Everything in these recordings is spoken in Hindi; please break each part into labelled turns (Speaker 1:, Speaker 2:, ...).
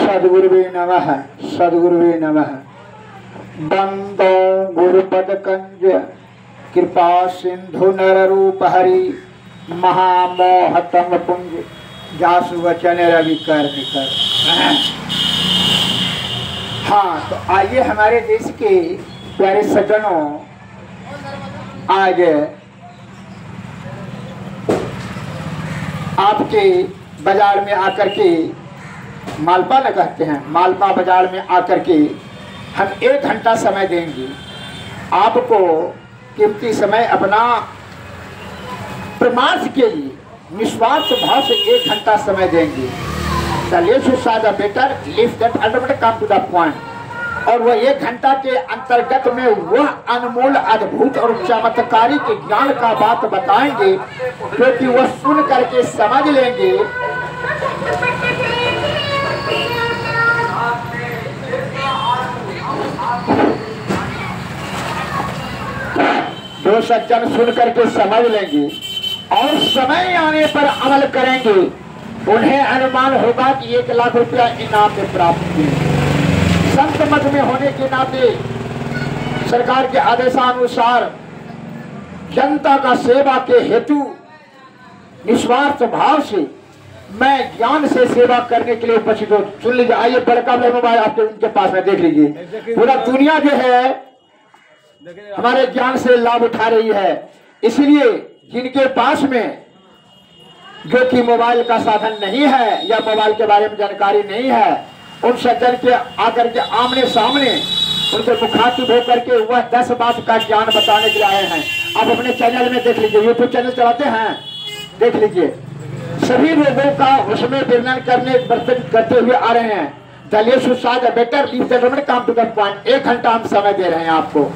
Speaker 1: सद्गुरुवे नमः, सद्गुरुवे नमः। बंदो गुरुपद कंज कृपा सिंधु नर रूप हरि महामोहतम पुंज जासु वचन रवि कर निकर। हाँ, तो आइए हमारे देश के प्यारे सज्जनों, आज आपके बाजार में आकर के मालपा न कहते हैं, मालपा बाजार में आकर के हम 1 घंटा समय देंगे आपको। कीमती समय अपना प्रमाण के लिए निस्वार्थ भाव से 1 घंटा समय देंगे। Better leave that ultimate come to the point. और वह 1 घंटा के अंतर्गत में वह अनमोल अद्भुत और चमत्कारी के ज्ञान का बात बताएंगे, क्योंकि वह सुन करके समझ लेंगे। जो सज्जन सुन करके समझ लेंगे और समय आने पर अमल करेंगे, उन्हें अनुमान होगा कि 1 लाख रुपया इनाम में प्राप्त किए। संत मत में होने के नाते सरकार के आदेशानुसार जनता का सेवा के हेतु निस्वार्थ भाव से मैं ज्ञान से सेवा करने के लिए उपस्थित हूँ। सुन लीजिए, आइए बड़का मोबाइल आपके उनके पास में देख लीजिए। पूरा दुनिया जो है हमारे ज्ञान से लाभ उठा रही है। इसलिए जिनके पास में जो कि मोबाइल का साधन नहीं है या मोबाइल के बारे में जानकारी नहीं है, उन सज्जन के आकर के आमने सामने उनके मुखातिब होकर के वह 10 बात का ज्ञान बताने के लिए आए हैं। आप अपने चैनल में देख लीजिए, यूट्यूब चैनल चलाते हैं, देख लीजिए। सभी लोगों का उसमें वर्णन करते हुए आ रहे हैं। दलिए सुसाद better leave that come to the point. 1 घंटा हम समय दे रहे हैं आपको।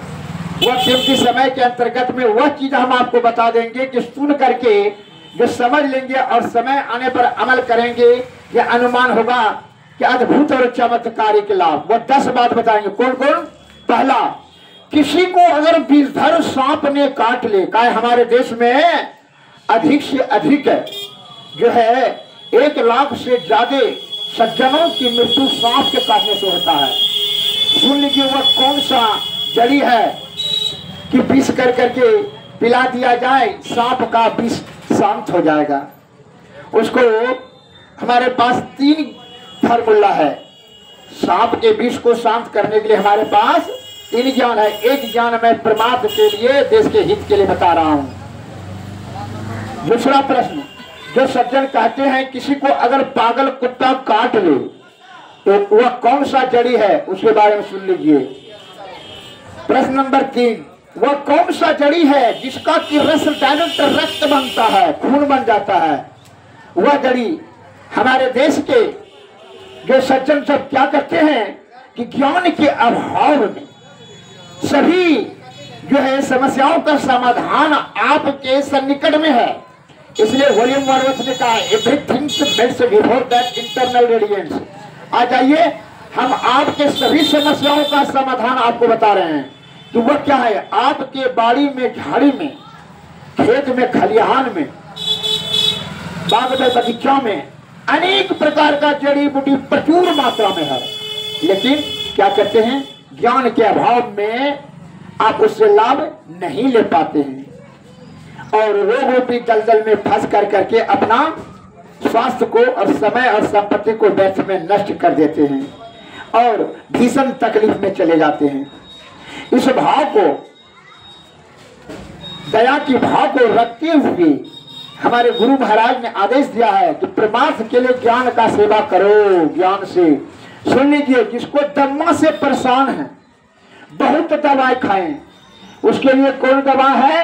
Speaker 1: वह कीमती समय के अंतर्गत में वह चीज हम आपको बता देंगे कि सुन करके जो समझ लेंगे और समय आने पर अमल करेंगे, यह अनुमान होगा कि अद्भुत और चमत्कारी के लाभ। वो 10 बात बताएंगे। कौन कौन? पहला, किसी को अगर विषधर सांप ने काट ले, का हमारे देश में अधिक से अधिक जो है 1 लाख से ज्यादा सज्जनों की मृत्यु सांप के काटने से होता है। सुन लीजिए, वह कौन सा जड़ी है कि विष कर करके पिला दिया जाए, सांप का विष शांत हो जाएगा। उसको हमारे पास 3 फार्मूला है। सांप के विष को शांत करने के लिए हमारे पास 3 ज्ञान है। एक ज्ञान मैं प्रमाद के लिए, देश के हित के लिए बता रहा हूं। दूसरा प्रश्न, जो सज्जन कहते हैं किसी को अगर पागल कुत्ता काट ले तो वह कौन सा जड़ी है, उसके बारे में सुन लीजिए। प्रश्न नंबर 3, वह कौन सा जड़ी है जिसका कि रस डायरेक्ट रक्त बनता है, खून बन जाता है। वह जड़ी हमारे देश के जो सज्जन सब क्या करते हैं कि ज्ञान के अभाव में सभी जो है समस्याओं का समाधान आपके सन्निकट में है। इसलिए वॉल्यूम 1 ने कहा everything best before that internal radiance. आ जाइए, हम आपके सभी समस्याओं का समाधान आपको बता रहे हैं कि वह क्या है। आपके बाड़ी में, झाड़ी में, खेत में, खलिहान में, बाग में, बगीचा में अनेक प्रकार का जड़ी बूटी प्रचुर मात्रा में है, लेकिन क्या करते हैं, ज्ञान के अभाव में आप उससे लाभ नहीं ले पाते हैं और रोग रूपी दलदल में फंस कर करके अपना स्वास्थ्य को और समय और संपत्ति को व्यर्थ में नष्ट कर देते हैं और भीषण तकलीफ में चले जाते हैं। इस भाव को, दया की भाव को रखते हुए हमारे गुरु महाराज ने आदेश दिया है कि प्रमाद के लिए ज्ञान का सेवा करो। ज्ञान से सुन लीजिए, जिसको दमा से परेशान है, बहुत दवाई खाएं, उसके लिए कौन दवा है?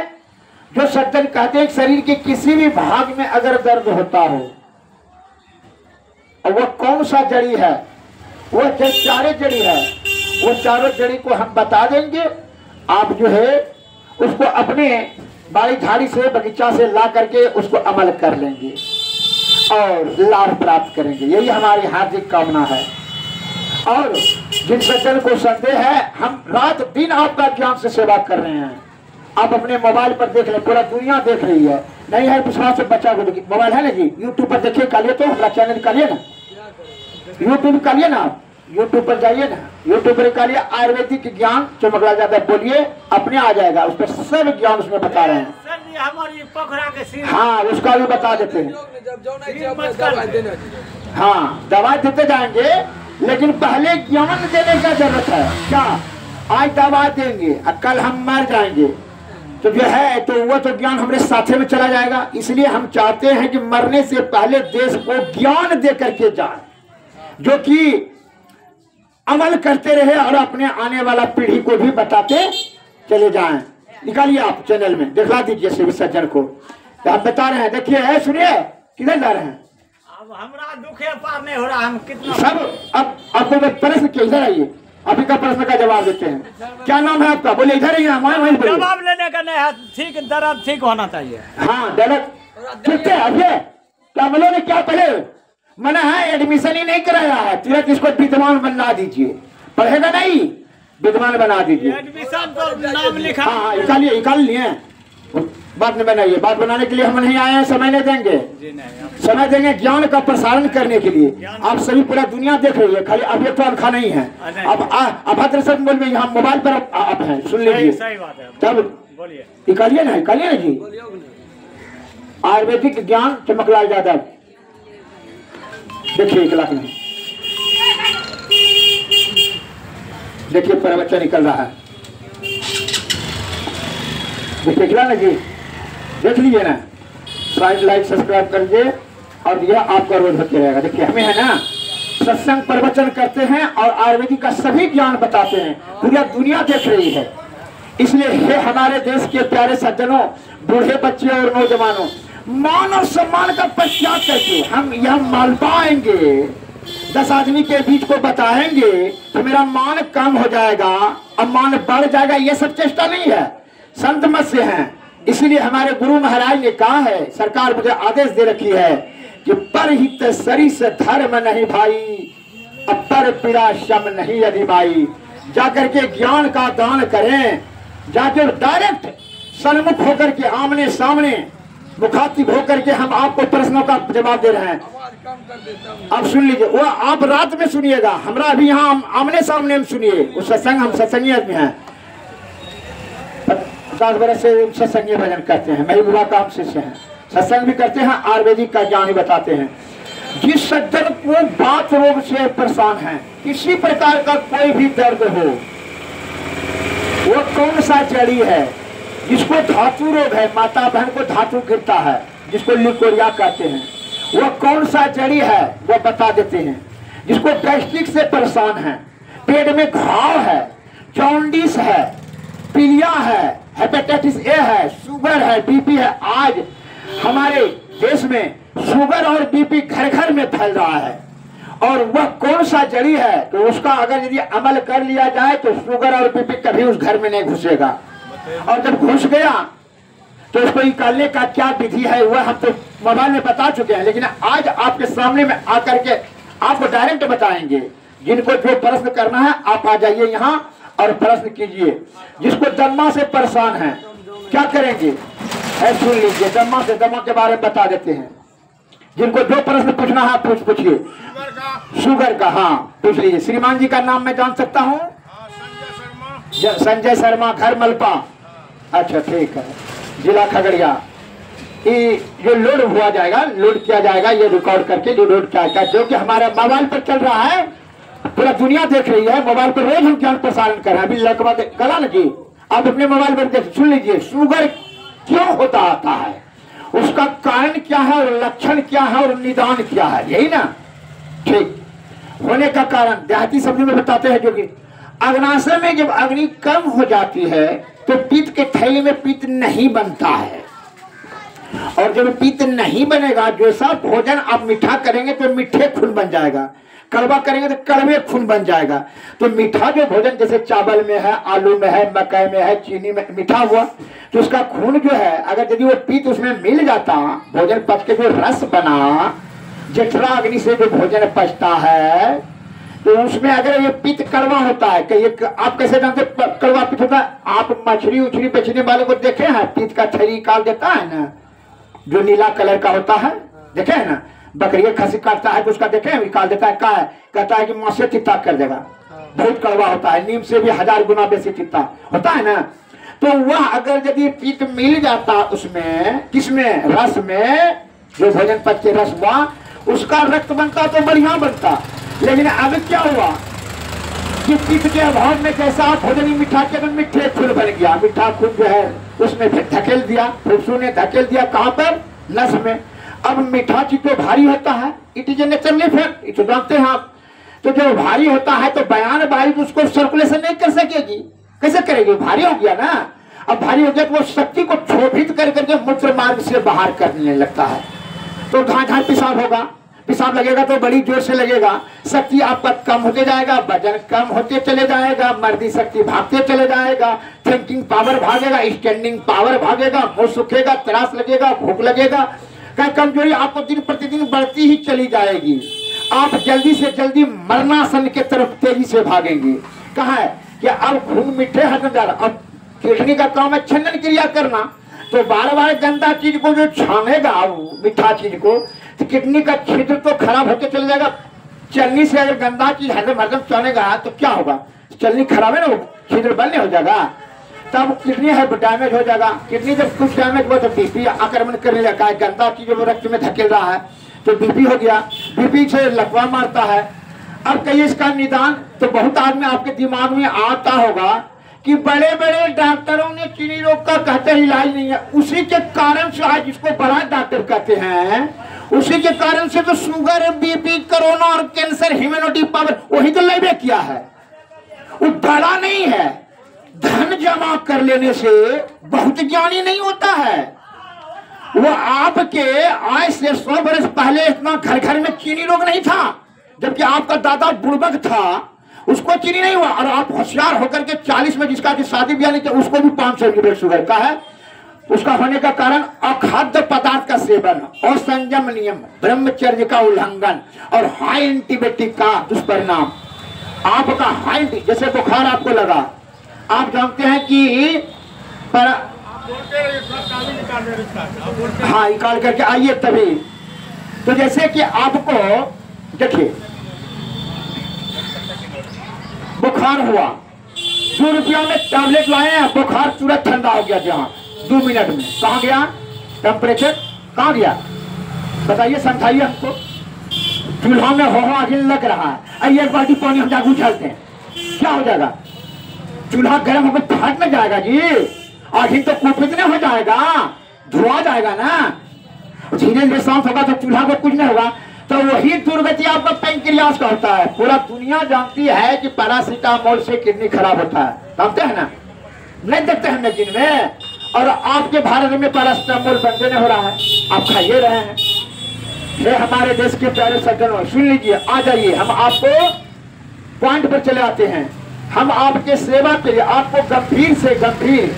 Speaker 1: जो सज्जन कहते हैं शरीर के किसी भी भाग में अगर दर्द होता हो, और वह कौन सा जड़ी है, वह 4 जड़ी है। वो 4 जड़ी को हम बता देंगे। आप जो है उसको अपने बाड़ी झाड़ी से, बगीचा से ला करके उसको अमल कर लेंगे और लाभ प्राप्त करेंगे। यही हमारी हार्दिक कामना है। और जिन सज्जन को संदेह है, हम रात दिन आपका ज्ञान से सेवा कर रहे हैं। आप अपने मोबाइल पर देख लें, पूरा दुनिया देख रही है। नहीं है विश्वास से बच्चा को देखिए, मोबाइल है ना जी, यूट्यूब पर देखिए, कालिए तो हमारा चैनल कालिए ना, यूट्यूब कर लिए ना, यूट्यूब पर जाइए ना, यूट्यूब पर निकालिए आयुर्वेदिक ज्ञान चमकला जाता है, बोलिए अपने आ जाएगा, उस पर सब ज्ञान उसमें बता रहे हैं।
Speaker 2: हमारी पोखरा के
Speaker 1: हाँ उसका भी बता देते हैं। हाँ दवाई देते जाएंगे, लेकिन पहले ज्ञान देने का जरूरत है। क्या आज दवा देंगे और कल हम मर जाएंगे तो जो है तो वो तो ज्ञान हमारे साथे में चला जाएगा। इसलिए हम चाहते हैं कि मरने से पहले देश को ज्ञान दे करके जाए, जो कि अमल करते रहे और अपने आने वाला पीढ़ी को भी बताते चले जाएं। निकालिए आप चैनल में दिखला दीजिए शिव सज्जन को, तो आप बता रहे हैं। देखिए है, सुनिए किधर जा रहे हैं।
Speaker 2: अब हमारा दुखे पार नहीं हो रहा, हम कितना
Speaker 1: सब अब आपको प्रश्न के इधर आइए, अभी का प्रश्न का जवाब देते हैं। क्या नाम है आपका, बोले इधर ही है, वहीं
Speaker 2: जवाब लेने का नहीं है। ठीक दर्द ठीक होना चाहिए।
Speaker 1: हाँ दर्द ठीक है। अब ये क्या बोलोगे, क्या पहले मना है, एडमिशन ही नहीं कराया है, तुरंत इसको विद्वान बना दीजिए, पढ़ेगा नहीं विद्वान बना दीजिए।
Speaker 2: एडमिशन तो नाम लिखा।
Speaker 1: हाँ निकाल लिए, बात नहीं बनाइए। बात बनाने के लिए हम नहीं आए हैं, समय नहीं देंगे, समय देंगे ज्ञान का प्रसारण करने के लिए। आप सभी पूरा दुनिया देख रही है, खाली अब ये तो अनखा नहीं है। अब अभद्र शब्द बोल में यहाँ मोबाइल पर आप हैं, सुन लीजिए।
Speaker 2: सही बात है,
Speaker 1: तब
Speaker 2: बोलिए।
Speaker 1: निकालिए ना जी। आयुर्वेदिक ज्ञान चमकलाल यादव, देखिए 1 लाख नहीं, देखिए प्रवचन निकल रहा है, देखिए ना जी, देख लीजिए ना, लाइक सब्सक्राइब कर लीजिए और यह आपका रोज होते रहेगा। देखिए हमें है ना सत्संग प्रवचन करते हैं और आयुर्वेदिक का सभी ज्ञान बताते हैं, पूरी दुनिया देख रही है। इसलिए हे हमारे देश के प्यारे सज्जनों, बूढ़े बच्चे और नौजवानों, मान और सम्मान का पश्चात करके हम यह मान पाएंगे, 10 आदमी के बीच को बताएंगे तो मेरा मान कम हो जाएगा और मान बढ़ जाएगा। यह सब चेष्टा नहीं है, संत मत से हैं। इसलिए हमारे गुरु महाराज ने कहा है, सरकार मुझे आदेश दे रखी है कि परहित सरिस धर्म नहीं भाई, अपर पीड़ा शम नहीं अधिमाई। जाकर के ज्ञान का दान करें, जाकर डायरेक्ट सन्मुख होकर के आमने सामने मुखातिब होकर के हम आपको प्रश्नों का जवाब दे रहे हैं। अब सुन लीजिए, वो आप रात में सुनिएगा, हमरा अभी यहाँ आमने सामने हम सुनिए। उस सत्संग, हम सत्संगी आदमी हैं, 50 बरस से सत्संगी भजन करते हैं, मेरी बुआ का हम शिष्य हैं, सत्संग भी करते हैं, आयुर्वेदिक का ज्ञान भी बताते हैं। जिस सज्जन को बात रोग से परेशान है, किसी प्रकार का कोई भी दर्द हो, वो कौन सा जड़ी है, जिसको धातु रोग है, माता बहन को धातु गिरता है, जिसको लिकोरिया कहते हैं, वो कौन सा जड़ी है वो बता देते हैं। जिसको गैस्ट्रिक से परेशान है, पेट में घाव है, जॉन्डिस है, पीलिया है, हेपेटाइटिस ए है, शुगर है, बीपी है। आज हमारे देश में शुगर और बीपी घर घर में फैल रहा है, और वह कौन सा जड़ी है तो उसका अगर यदि अमल कर लिया जाए तो शुगर और बीपी कभी उस घर में नहीं घुसेगा, और जब घुस गया तो उसको निकालने का क्या विधि है वह हम तो मोबाइल में बता चुके हैं, लेकिन आज आपके सामने में आकर के आपको डायरेक्ट बताएंगे। जिनको जो प्रश्न करना है आप आ जाइए यहाँ और प्रश्न कीजिए। जिसको दम्मा से परेशान है क्या करेंगे, सुन लीजिए, दम्मा से, दम्मा के बारे में बता देते हैं। जिनको जो प्रश्न पूछना है पूछिए। शुगर का, हाँ पूछ लीजिए। श्रीमान जी का नाम मैं जान सकता हूँ? संजय शर्मा, घर मलपा। अच्छा ठीक है, जिला खगड़िया। ये जो लोड हुआ जाएगा, लोड किया जाएगा, ये रिकॉर्ड करके जो लोड किया जाएगा, जो कि हमारे मोबाइल पर चल रहा है, पूरा दुनिया देख रही है, मोबाइल पर रोज हम ज्ञान प्रसारण कर रहे हैं। अभी लड़का कला ना जी, आप अपने मोबाइल पर देख सुन लीजिए। शुगर क्यों होता आता है, उसका कारण क्या है और लक्षण क्या है और निदान क्या है, यही ना। ठीक, होने का कारण देहाती शब्द में बताते हैं, जो कि अग्नाशय में जब अग्नि कम हो जाती है तो पित्त के थैली में पित्त नहीं बनता है, और जब पित्त नहीं बनेगा, जैसा भोजन आप मीठा करेंगे तो मीठे खून बन जाएगा, कड़वा करेंगे तो कड़वे खून बन जाएगा। तो मीठा जो भोजन जैसे चावल में है, आलू में है, मकई में है, चीनी में मीठा हुआ, तो उसका खून जो है अगर यदि वो पित्त उसमें मिल जाता, भोजन पच के जो रस बना, जठरा अग्नि से जो भोजन पचता है, तो उसमें अगर ये पित्त कड़वा होता है, कि आप कैसे जानते कड़वा पित्त होता है? आप मछली उछली बेचने वाले को देखे हैं, पित्त का थैली निकाल देता है ना, जो नीला कलर का होता है, देखे है ना, बकरी खसी काटता है तो उसका देखे निकाल देता है, क्या है, कहता है कि माँ से तिता कर देगा, बहुत कड़वा होता है, नीम से भी 1000 गुना बेसी तिता होता है ना। तो वह अगर यदि पित्त मिल जाता उसमें, किसमें, रस में, जो भोजन पच के रस हुआ उसका रक्त बनता तो बढ़िया बनता। लेकिन अब क्या हुआ कि पित्त के अभाव में कैसा भोजन मीठा केवल मिठे फूल बन गया, मीठा फूल जो है उसमें फिर धकेल दिया, फुफ्सू ने धकेल दिया कहाँ पर, नस में। अब मीठा चीज तो भारी होता है, it is a natural effect, इसे जानते हैं आप। तो जब भारी होता है तो बयान वायु उसको सर्कुलेशन नहीं कर सकेगी, कैसे करेगी, भारी हो गया ना। अब भारी हो गया तो वो शक्ति को क्षोभित कर करके मूत्र मार्ग से बाहर करने लगता है, तो धार पेशाब होगा, पेशाब लगेगा तो बड़ी जोर से लगेगा, शक्ति आपका कम होते जाएगा, वजन कम होते चले जाएगा, मर्दी शक्ति भागते चले जाएगा, थिंकिंग पावर भागेगा, स्टैंडिंग पावर भागेगा, मुंह सूखेगा, त्रास लगेगा, भूख लगेगा, क्या कमजोरी आपको दिन प्रतिदिन बढ़ती ही चली जाएगी। आप जल्दी से जल्दी मरणासन के तरफ तेजी से भागेंगे। कहा है कि अब खून मीठे हजम जा रहा, अब किडनी का काम है छंदन क्रिया करना, तो बार बार गंदा चीज को जो छानेगा मीठा चीज को, तो किडनी का छिद्र तो खराब होते चले जाएगा। चलनी से अगर गंदा चीज हजम छानेगा तो क्या होगा, चलनी खराब है ना, छिद्र बंद हो जाएगा, तब किडनी है डैमेज हो जाएगा। किडनी जब कुछ डैमेज हुआ तो बीपी आक्रमण करने लगा है, गंदा चीज वो रक्त में धकेल रहा है तो बीपी हो गया, बीपी से लकवा मारता है। अब कहिए इसका निदान, तो बहुत आदमी आपके दिमाग में आता होगा कि बड़े बड़े डॉक्टरों ने चीनी रोग का कहते हैं इलाज नहीं है, उसी के कारण से आज जिसको बड़ा डॉक्टर कहते हैं, उसी के कारण से तो शुगर, बीपी, कोरोना और कैंसर, ह्यूमैनिटी पावर वही तो लैबे किया है, वो बड़ा नहीं है। धन जमा कर लेने से बहुत ज्ञानी नहीं होता है। वो आपके आज से 100 वर्ष पहले इतना घर घर में चीनी रोग नहीं था, जबकि आपका दादा बुड़बक था, उसको चीनी नहीं हुआ, और आप होशियार होकर के 40 में जिसका शादी ब्याह नहीं किया उसको भी 500 यूनिट शुगर का है। उसका होने का कारण अखाद्य पदार्थ का सेवन, असंयम नियम, ब्रह्मचर्य का उल्लंघन और हाई एंटीबायोटिक का दुष्परिणाम। आपका हाई, जैसे बुखार आपको लगा, आप जानते हैं कि हाँ निकाल करके आइए तभी, तो जैसे कि आपको देखिए बुखार हुआ, 2 रुपया में टैबलेट लाए हैं, बुखार तुरंत ठंडा हो गया, जहाँ 2 मिनट में कहाँ गया टेम्परेचर, कहाँ गया बताइए, समझाइए हमको। चूल्हा में हो आगिन लग रहा है, एक बाल्टी पानी हम जाकर उछलते हैं, क्या हो जाएगा, चूल्हा गर्म होकर फट में जाएगा जी, आखिर तो कुछ हो जाएगा, धुआं जाएगा ना, धीरे धीरे शांत होगा तो चूल्हा को कुछ नहीं होगा। तो वही दुर्गति आपका पेनक्रियास का होता है। पूरा दुनिया जानती है कि पैरासीटामोल से किडनी खराब होता है, जानते हैं ना, नहीं देखते हैं लेकिन में, और आपके भारत में पैरासीटामोल बंदे नहीं हो रहा है, आप खाइए रहे हैं। ये हमारे देश के प्यारे सज्जनों सुन लीजिए, आ जाइए, हम आपको पॉइंट पर चले आते हैं। हम आपके सेवा के लिए आपको गंभीर से गंभीर,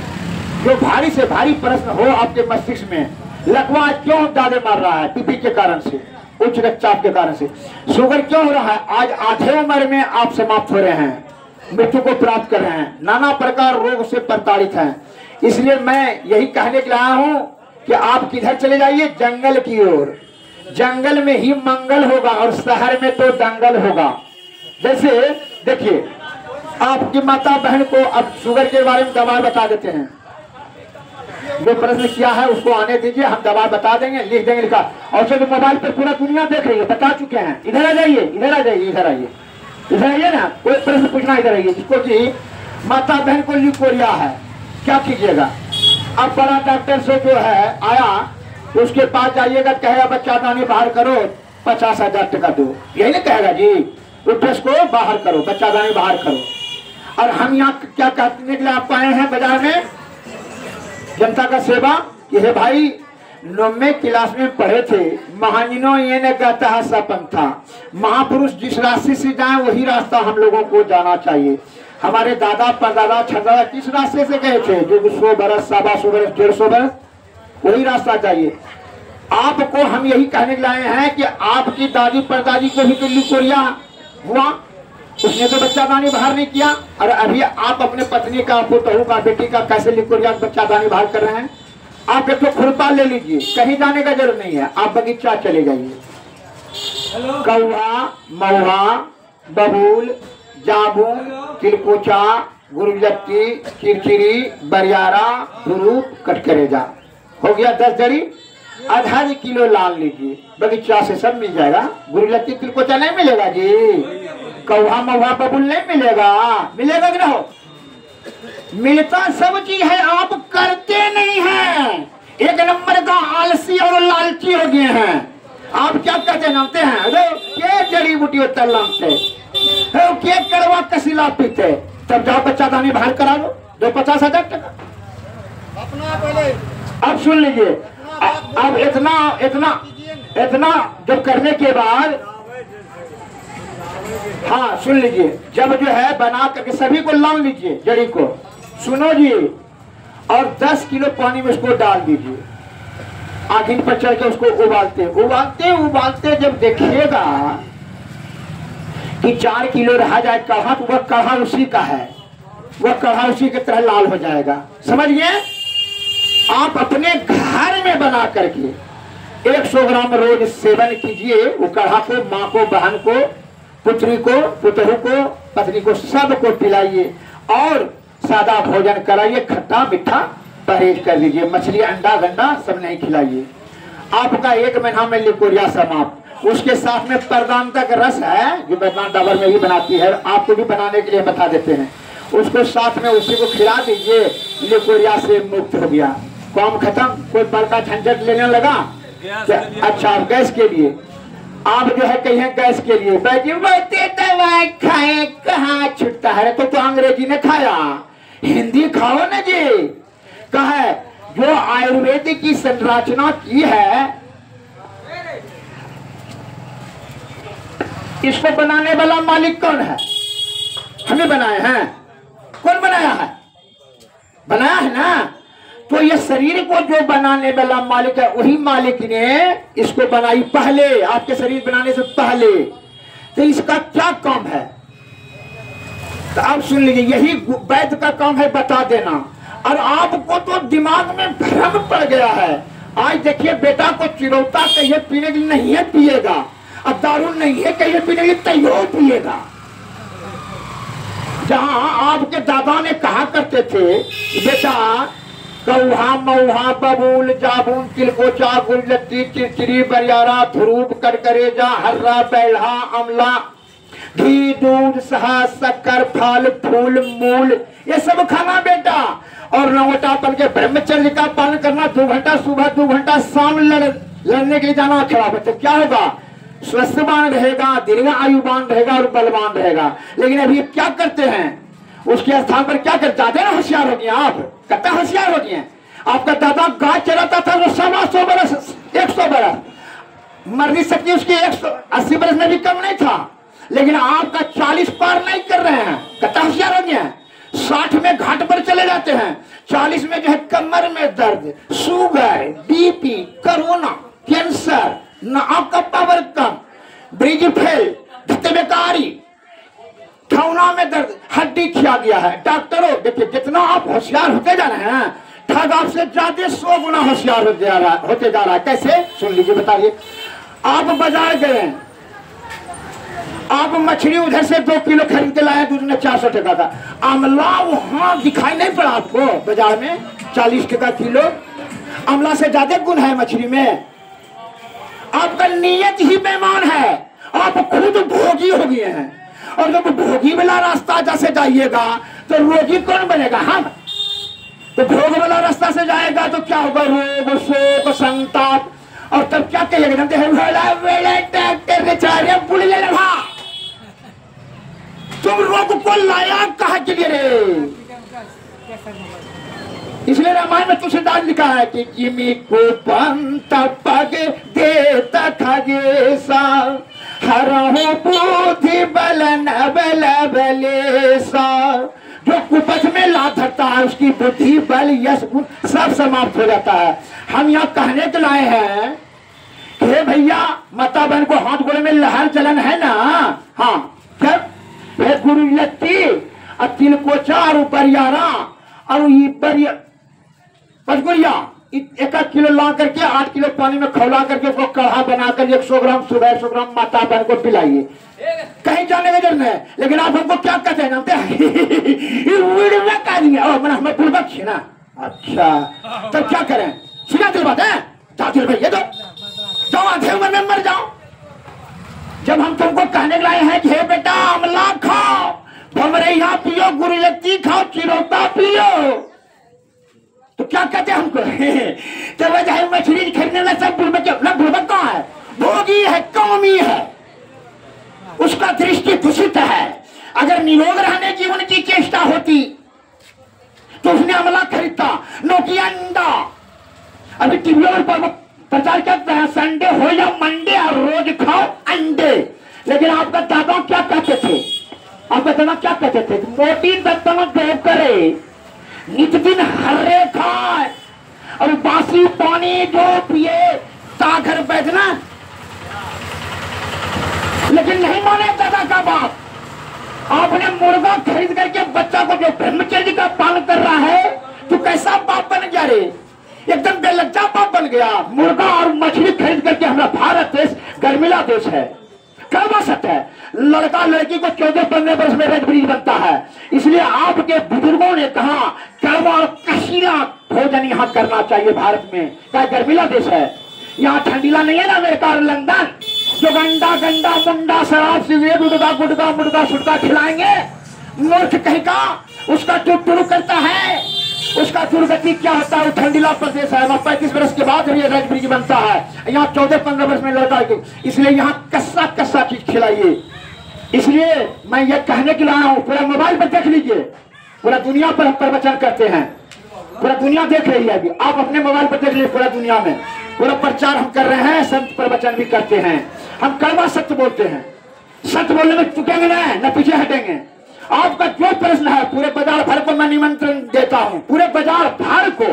Speaker 1: जो भारी से भारी प्रश्न हो आपके मस्तिष्क में, लकवा क्यों ज्यादा मार रहा है, बीपी के कारण से, उच्च रक्तचाप के कारण से, शुगर क्यों हो रहा है, आज आधे उम्र में आप समाप्त हो रहे हैं, मृत्यु को प्राप्त कर रहे हैं, नाना प्रकार रोग से प्रताड़ित हैं। इसलिए मैं यही कहने के लिए आया हूं कि आप किधर चले जाइए, जंगल की ओर, जंगल में ही मंगल होगा और शहर में तो दंगल होगा। जैसे देखिए आपकी माता बहन को अब शुगर के बारे में दवा बता देते हैं, जो प्रश्न किया है उसको आने दीजिए, हम दवा बता देंगे, लिख देंगे, लिखा, और तो मोबाइल पर पूरा दुनिया देख रही है, बता चुके हैं। इधर आ जाइए, इधर आ जाइए, इधर आइए, इधर आइए ना, कोई प्रश्न पूछना इधर आइए। जिसको कि माता बहन को ल्यूकोरिया है, क्या कीजिएगा। अब बड़ा डॉक्टर से जो है आया तो उसके पास जाइएगा, कहेगा बच्चा दानी बाहर करो, 50,000 टका दो, यही नहीं कहेगा जी, उठस को बाहर करो, बच्चा दानी बाहर करो। और हम यहाँ क्या कहने के लिए आप आए हैं बाजार में, जनता का सेवा। ये भाई 9वीं क्लास में पढ़े थे, महाजनों ये ने कहता है सपन था, महापुरुष जिस रास्ते से जाए वही रास्ता हम लोगों को जाना चाहिए। हमारे दादा परदादा छदादा किस रास्ते से गए थे, जो 100 बरस, 125 बरस, 150 बरस, वही रास्ता चाहिए। आपको हम यही कहने के लिए आए हैं कि आपकी दादी परदादी को भी तो ल्यूकोरिया हुआ, उसने तो बच्चादानी बाहर नहीं किया, और अभी आप अपने पत्नी का, पुतहू का, बेटी का कैसे ल्यूकोरिया बच्चादानी बाहर कर रहे हैं। आप एक तो खुरपा ले लीजिए, कहीं जाने का जरूरत नहीं है, आप बगीचा चले जाइए, कौवा, महुआ, बबूल, जाबून, तिलकोचा, गुरुजत्ती, चिरचिरी, बरियारा, धुरूप, कटकरेजा। हो गया 10 जड़ी। आधा किलो लाल लीजिए, बगीचा से सब मिल जाएगा। गुरुजत्ती, तिलकोचा नहीं मिलेगा जी, कौवा, महुआ, बबूल नहीं मिलेगा, मिलेगा कि ना हो? मिलता सब चीज है, आप करते नहीं हैं। एक नंबर का आलसी और लालची हो गए हैं। आप क्या कहते नामते हैं? अरे के जड़ी बूटी होता नामते, के कड़वा कसीला पीते। तब जाओ बच्चा दानी बाहर करा लो, 50,000 टका अपना पहले। अब सुन लीजिए, अब इतना इतना इतना जब करने के बाद, हाँ सुन लीजिए, जब जो है बना करके सभी को लान लीजिए जड़ी को, सुनो जी, और 10 किलो पानी में उसको डाल दीजिए। आखिर पर चढ़ के उसको उबालते उबालते उबालते जब देखिएगा कि 4 किलो रह जाए कढ़ा, तो वह कढ़ा उसी का है, वह कढ़ा उसी की तरह लाल हो जाएगा। समझ गए? आप अपने घर में बना करके 100 ग्राम रोज सेवन कीजिए। वो कढ़ा को माँ को, बहन को, पुत्री को, पुतहू को, पत्नी को, सबको पिलाइए और सादा भोजन कराइए। खट्टा मीठा परहेज कर लीजिए। मछली, अंडा, गंडा सब नहीं खिलाइए। आपका 1 महीना में लिकोरिया समाप्त। उसके साथ में परदांतक रस है जो बैद्यनाथ डाबर में ही बनाती है, आपको भी बनाने के लिए बता देते हैं। उसको साथ में उसी को खिला दीजिए, लिकोरिया से मुक्त हो गया, काम खत्म। कोई बड़का झंझट लेने लगा अच्छा गैस के लिए, आप जो है कहीं गैस के लिए बैठे दवाई खाए, कहाँ छुटता है? तो अंग्रेजी ने खाया, हिंदी खाओ ना जी। कहा जो आयुर्वेद की संरचना की है, इसको बनाने वाला मालिक कौन है? हमें बनाए हैं। कौन बनाया है? बनाया है ना। तो ये शरीर को जो बनाने वाला मालिक है, वही मालिक ने इसको बनाई पहले, आपके शरीर बनाने से पहले। तो इसका क्या काम है? तो आप सुन लीजिए, यही वैद्य का काम है बता देना। और आपको तो दिमाग में भ्रम पड़ गया है। आज देखिए, बेटा को चिरौता कहिए पीने के लिए नहीं है, पिएगा। अब दारू नहीं है कहिए पीने के लिए, तैयो पिएगा। जहां आपके दादा ने कहा करते थे, बेटा कौहा, महुआ, बबूल, जाबून, तिलकोचा, गुलजत्ती, चिरचिरी, बरियारा, धुरूप, कटकरेजा, हर्रा, बैढ़ा, अमला, घी, दूध, शहद, शक्कर, फल, फूल, मूल, ये सब खाना बेटा। और नौटापन के ब्रह्मचर्य का पालन करना। 2 घंटा सुबह, 2 घंटा शाम लड़ने के लिए जाना। खड़ा बच्चा क्या होगा? स्वस्थवान रहेगा, दीर्घ आयुवान रहेगा और बलवान रहेगा। लेकिन अभी क्या करते हैं? उसके स्थान पर क्या करते? ज्यादा ना होशियार हो गए आप, कितना होशियार हो गए। आपका दादा गाय चलाता था तो 100 बरस, 100 बरस मर नहीं सकती उसकी, 180 बरस में भी कम नहीं था। लेकिन आपका 40 पार नहीं कर रहे हैं, कितना होशियार हो गए। 60 में घाट पर चले जाते हैं, 40 में जो है कमर में दर्द, शुगर, बीपी, कोरोना, कैंसर, नाक का पावर कम, ब्रिज फेल, बेकारी, ठौना में दर्द, हड्डी खिया गया है। डॉक्टरों देखिए, जितना आप होशियार होते जा रहे हैं, ठग आपसे ज्यादा 100 गुना होशियार होते जा रहा है। कैसे? सुन लीजिए, बताइए। आप बाजार गए, आप मछली उधर से 2 किलो खरीद के लाए, दूध में 400 टका का। आमला वहां दिखाई नहीं पड़ा आपको बाजार में 40 टका किलो। आमला से ज्यादा गुण है मछली में। आपका नियत ही बेईमान है, आप खुद भोगी हो गए हैं। और जब भोगी वाला रास्ता जैसे जाइएगा तो रोगी कौन बनेगा? हम। तो भोग वाला रास्ता से जाएगा तो क्या होगा? रोग, शोक, संताप। और तब क्या कहिएगा? तुम रोग को लाया कहा के लिए रे? इसलिए रामायण में तुलसीदास लिखा है कि जिमी को पंत पग देता खगेसा, हरहु बुद्धि बलन बल बलेसा। जो कुपथ में लात धरता है, उसकी बुद्धि, बल, यश, गुण सब समाप्त हो जाता है। हम यहाँ कहने के लाए हैं कि भैया माता बहन को हाथ गोड़े में लहर चलन है ना। हाँ, जब गुरुजत्ती और तिलकोचा और बरियारा और पचगुरिया एक किलो ला करके 8 किलो पानी में खौला करके उसको काढ़ा बनाकर 100 ग्राम सुबह 100 ग्राम माता बहन को पिलाइए। कहीं जाने का जरूरत है। लेकिन आप हमको क्या कहते हैं जानते हैं? हमें पूर्वक ना। अच्छा तब क्या करें? सुना दिल बात है दादिल भाई, ये तो जाओ आधे उम्र में मर जाओ। जब हम तुमको कहने के लाए हैं कि हे बेटा अमला खाओ, भमरैया पियो, गुरुजत्ती खाओ, चिरौता पियो, तो क्या कहते हैं हमको? तो वजह मछली खरीदने में सब बुड़बक कौन है? भोगी है, कौमी है, उसका दृष्टि दूषित है। अगर निरोग रहने की उनकी चेष्टा होती तो उसने अमला खरीदता, नोकिया अंडा। अभी टीवी पर प्रचार करते हैं संडे हो या मंडे और रोज खाओ अंडे। लेकिन आपका दादा क्या कहते थे? आपका दादा क्या कहते थे? मोटी दत्तन जो करे, नित दिन हर्रे खाए और बासी पानी जो पिए, ताघर बैठना। लेकिन नहीं माने दादा का बात। आपने मुर्गा खरीद करके बच्चा को जो ब्रह्मचर्य का पालन कर रहा है, तो कैसा बाप बन गया रे? एकदम बेलज्जा बाप बन गया। मुर्गा और मछली खरीद करके हमारा भारत देश गर्मीला देश है, करवा सकता है। लड़का लड़की को 14-15 वर्ष में रजबरीज बनता है। इसलिए आपके बुजुर्गों ने कहा कड़वा और कशीला भोजन यहाँ करना चाहिए भारत में। क्या गर्मीला देश है? यहाँ ठंडीला नहीं है ना अमेरिका और लंदन, जो गंदा गंदा मुंडा शराब सिगरेट गुटका गुटका मुटका सुटका खिलाएंगे। मूर्ख कहीं का उसका टुरु करता है। उसका दुर्गति क्या होता है? ठंडीला प्रदेश है। 35 वर्ष के बाद ये रजबरीज बनता है। यहाँ 14-15 वर्ष में लड़का, इसलिए यहाँ कस्सा कस्सा चीज खिलाइए। इसलिए मैं ये कहने के लिए आया हूँ, पूरा मोबाइल पर देख लीजिए, पूरा दुनिया पर हम प्रवचन करते हैं, पूरा दुनिया देख रही है। अभी आप अपने मोबाइल पर देख लीजिए, पूरा दुनिया में पूरा प्रचार हम कर रहे हैं, संत प्रवचन भी करते हैं। हम कड़वा सत्य बोलते हैं, सत्य बोलने में चुकेंगे न पीछे हटेंगे। आपका जो प्रश्न है पूरे बाजार भर को मैं निमंत्रण देता हूं, पूरे बाजार भर को,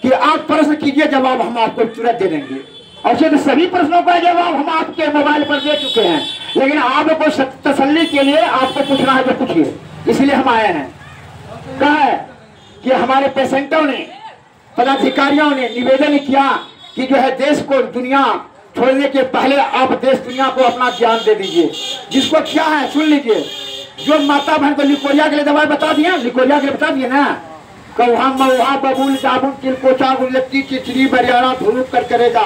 Speaker 1: कि आप प्रश्न कीजिए, जवाब हम आपको तुरंत दे देंगे। और सिर्फ सभी प्रश्नों का जवाब हम आपके मोबाइल पर दे चुके हैं। लेकिन आपको तसल्ली के लिए आपको पूछना है तो पूछिए, इसलिए हम आए हैं। कहा है कि हमारे पेशेंटों ने, पदाधिकारियों ने निवेदन किया कि जो है देश को, दुनिया छोड़ने के पहले आप देश दुनिया को अपना ज्ञान दे दीजिए। जिसको क्या है सुन लीजिए। जो माता बहन को लिकोरिया के लिए दवाई बता दिए, लिकोरिया के लिए बता दिए ना, कौहा मऊहा बबूल जाबुन तिलकोचा गुलत्ती चिचरी बरियारा धूप कर करेगा,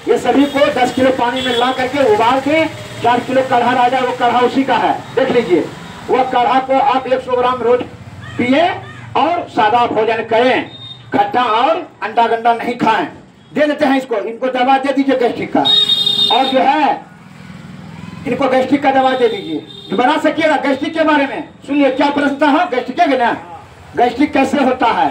Speaker 1: ये सभी को 10 किलो पानी में ला करके उबाल के 4 किलो काढ़ा राजा, वो काढ़ा उसी का है, देख लीजिए। वो काढ़ा को आप 100 ग्राम रोज पिए और सादा भोजन करें, खट्टा और अंडा गंडा नहीं खाएं। दे देते हैं इसको, इनको दवा दे दीजिए गैस्ट्रिक का। और जो है इनको गैस्ट्रिक का दवा दे दीजिए, जो बना सकिएगा। गैस्ट्रिक के बारे में सुनिए, क्या प्रश्न था गैस्ट्रिक के ना, गैस्ट्रिक कैसे होता है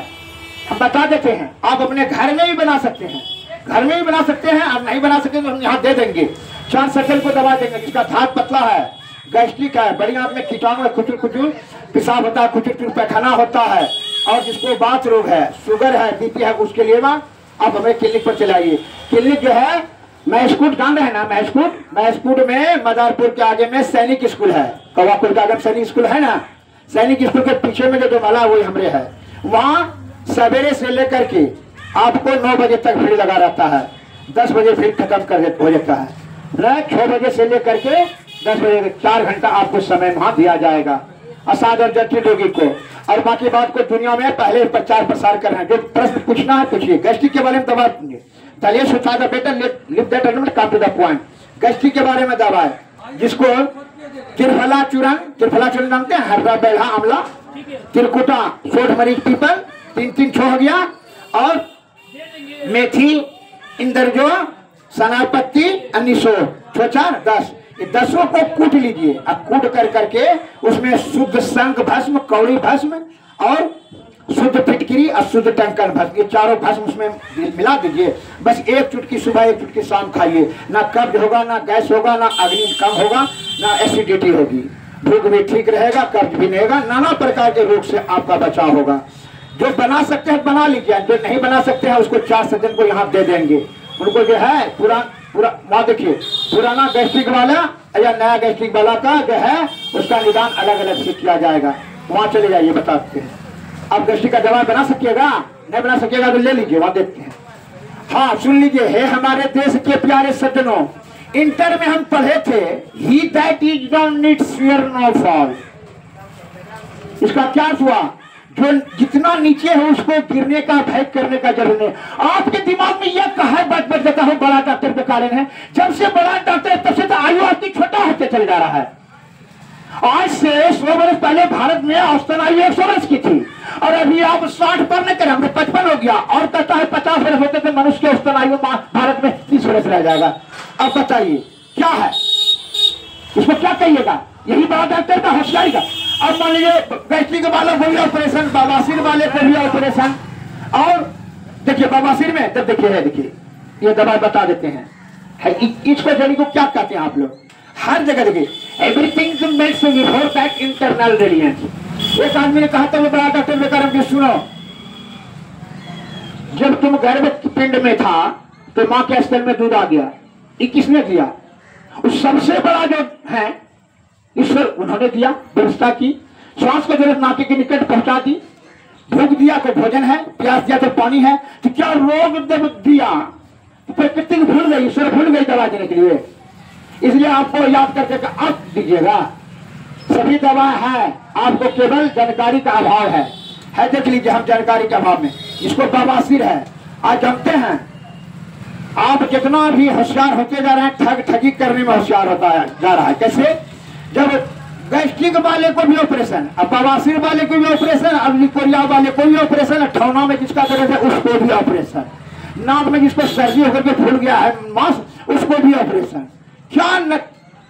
Speaker 1: हम बता देते हैं। आप अपने घर में भी बना सकते हैं, घर में भी बना सकते हैं। आप नहीं बना सकते तो हम यहाँ दे देंगे। 4 सर्कल को दवा देंगे, जिसका धात पतला है, गैस्ट्रिक है, बढ़िया में कीटाणु है, खुचुर खुचुर पेशाब होता है, खुचुर खुचुर पैखाना होता है। और जिसको बात रोग है, शुगर है, बीपी है, उसके लिए आप हमें क्लिनिक पर चलाइए। क्लिनिक जो है महस्कूट जान रहे हैं ना, महस्कूट में मदारपुर के आगे में सैनिक स्कूल है, कवापुर के आगे सैनिक स्कूल है ना, सैनिक स्कूल के पीछे में जो माला वही हमरे है। वहाँ सवेरे से लेकर के आपको 9 बजे तक भीड़ लगा रहता है, 10 बजे भीड़ खत्म हो जाता है। 6 बजे से लेकर के 10 बजे 4 घंटा आपको समय वहाँ दिया जाएगा असाध और जटिल रोगी को। और बाकी बात को दुनिया में पहले प्रचार प्रसार कर रहे हैं। जो प्रश्न पूछना है पूछिए। गैस्ट्रिक के बारे में दवा दलिए सुचादा better leave that element come to the point. Gastric के बारे में दवा है, जिसको त्रिफला चूर्ण जानते हैं, हरदा बेढ़ा आंवला त्रिकुटा 60 मरीज पीपल 3 छो हो गया, और मेथी इंद्रजो सनापत्ती अनिसो छो 4 10, 10 को कूट लीजिए। अब कूट कर करके उसमें शुद्ध शंख भस्म, कौड़ी भस्म और शुद्ध फिटकिरी और शुद्ध टंकन भस्म, ये चारों भस्म उसमें मिला दीजिए। बस 1 चुटकी सुबह 1 चुटकी शाम खाइए। ना कब्ज होगा, ना गैस होगा, ना अग्नि कम होगा, ना एसिडिटी होगी, भूख भी ठीक रहेगा, कब्ज भी नहीं होगा, नाना प्रकार के रोग से आपका बचाव होगा। जो बना सकते हैं बना लीजिए, जो नहीं बना सकते हैं उसको 4 सज्जन को यहाँ दे देंगे। उनको जो है पूरा वहाँ देखिए, पुराना गैस्ट्रिक वाला या नया गैस्ट्रिक वाला का जो है उसका निदान अलग अलग से किया जाएगा। वहाँ चले जाइए, बताते हैं। आप गैस्ट्रिक का दवा बना सकिएगा, नहीं बना सकिएगा तो ले लीजिए, वहाँ देखते हैं। हाँ सुन लीजिए, हे हमारे देश के प्यारे सज्जनों, इंटर में हम पढ़े थे, he that is down need fear no fall. इसका क्या हुआ? जो जितना नीचे है उसको गिरने का भय करने का जरूरत नहीं। आपके दिमाग में यह कहा बच जाता है बड़ा डॉक्टर के कारण है। जब से बड़ा डॉक्टर है तब से तो आयु आपकी छोटा होते चल जा रहा है। आज से 100 वर्ष पहले भारत में औसतन आयु 100 वर्ष की थी, और अभी आप 60 पर नहीं करें, 55 हो गया, और कहता है 50 वर्ष होते थे मनुष्य के औसतन आयु भारत में 30 वर्ष रह जाएगा। अब बताइए क्या है, इसको क्या कहिएगा? यही बड़ा डॉक्टर का होशियारी का। अब मान लीजिए गैस्ट्रिक वाला को भी ऑपरेशन, बवासीर वाले को भी ऑपरेशन, और देखिए बवासीर में तब देखिए ये दवा बता देते हैं, इसको जड़ी को क्या कहते हैं आप लोग? हर जगह देखिए, everything makes before that internal radiance. एक आदमी ने कहा था वो बड़ा डॉक्टर बेकार, हमने सुनो, जब तुम गर्भ पिंड में था तो मां के स्तन में दूध आ गया, ये किसने दिया? उस सबसे बड़ा जो है ईश्वर, उन्होंने दिया, व्यवस्था की, श्वास को जरूरत नाके के निकट पहुंचा दी, भूख दिया तो भोजन है, प्यास दिया तो पानी है, तो क्या रोग जब दिया तो प्रकृति को भूल गई, ईश्वर भूल गई दवा देने के लिए। इसलिए आपको याद करके अब दीजिएगा, सभी दवा है, आपको केवल जानकारी का अभाव है। देख लीजिए, हम जानकारी के अभाव में, इसको बवासीर है। आज जानते हैं आप जितना भी होशियार होते जा रहे हैं, ठगी करने में होशियार होता है जा रहा है। कैसे? जब गैस्ट्रिक वाले को भी ऑपरेशन, अब बवासीर वाले को भी ऑपरेशन, अब लिकोरिया वाले को भी ऑपरेशन, ठौना में जिसका दर्द है उसको भी ऑपरेशन, नाक में जिसको सर्दी होकर के फूल गया है मांस उसको भी ऑपरेशन। क्या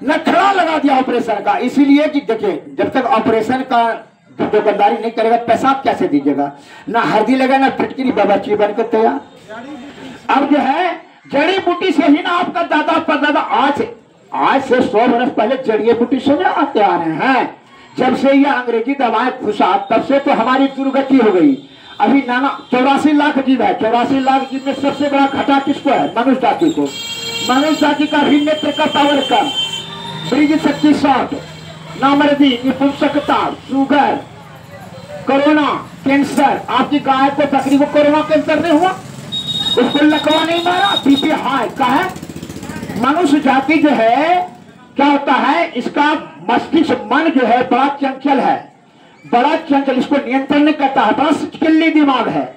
Speaker 1: नखरा लगा दिया ऑपरेशन का। इसीलिए कि देखिए, जब तक ऑपरेशन का दुकानदारी नहीं करेगा पेशाब कैसे दीजिएगा? ना हल्दी लगा ना फिटकरी, बाबाची बनकर तैयार। अब जो है जड़ी बूटी से ही ना आपका दादा परदादा आज से 100 वर्ष पहले जड़ी बूटी से आते आ रहे हैं। जब से ये अंग्रेजी दवाएं घुसा तब से तो हमारी दुर्गति हो गई। अभी नाना 84 लाख जीव है, 84 लाख जीव में सबसे बड़ा घाटा किसको है? मनुष्य जाति को। मनुष्य जाति का भी नेत्र का पावर कम, ब्रिज शक्ति शॉर्ट, नामर्दी, निपुंसकता, शुगर, कोरोना, कैंसर। आपकी गाय को बकरी को कोरोना कैंसर नहीं हुआ, उसको लकवा नहीं मारा, बीपी हाई का है। मनुष्य जाति जो है क्या होता है, इसका मस्तिष्क मन जो है बड़ा चंचल है, बड़ा चंचल, इसको नियंत्रण नहीं करता है, बड़ा सिचकिल्ली दिमाग है।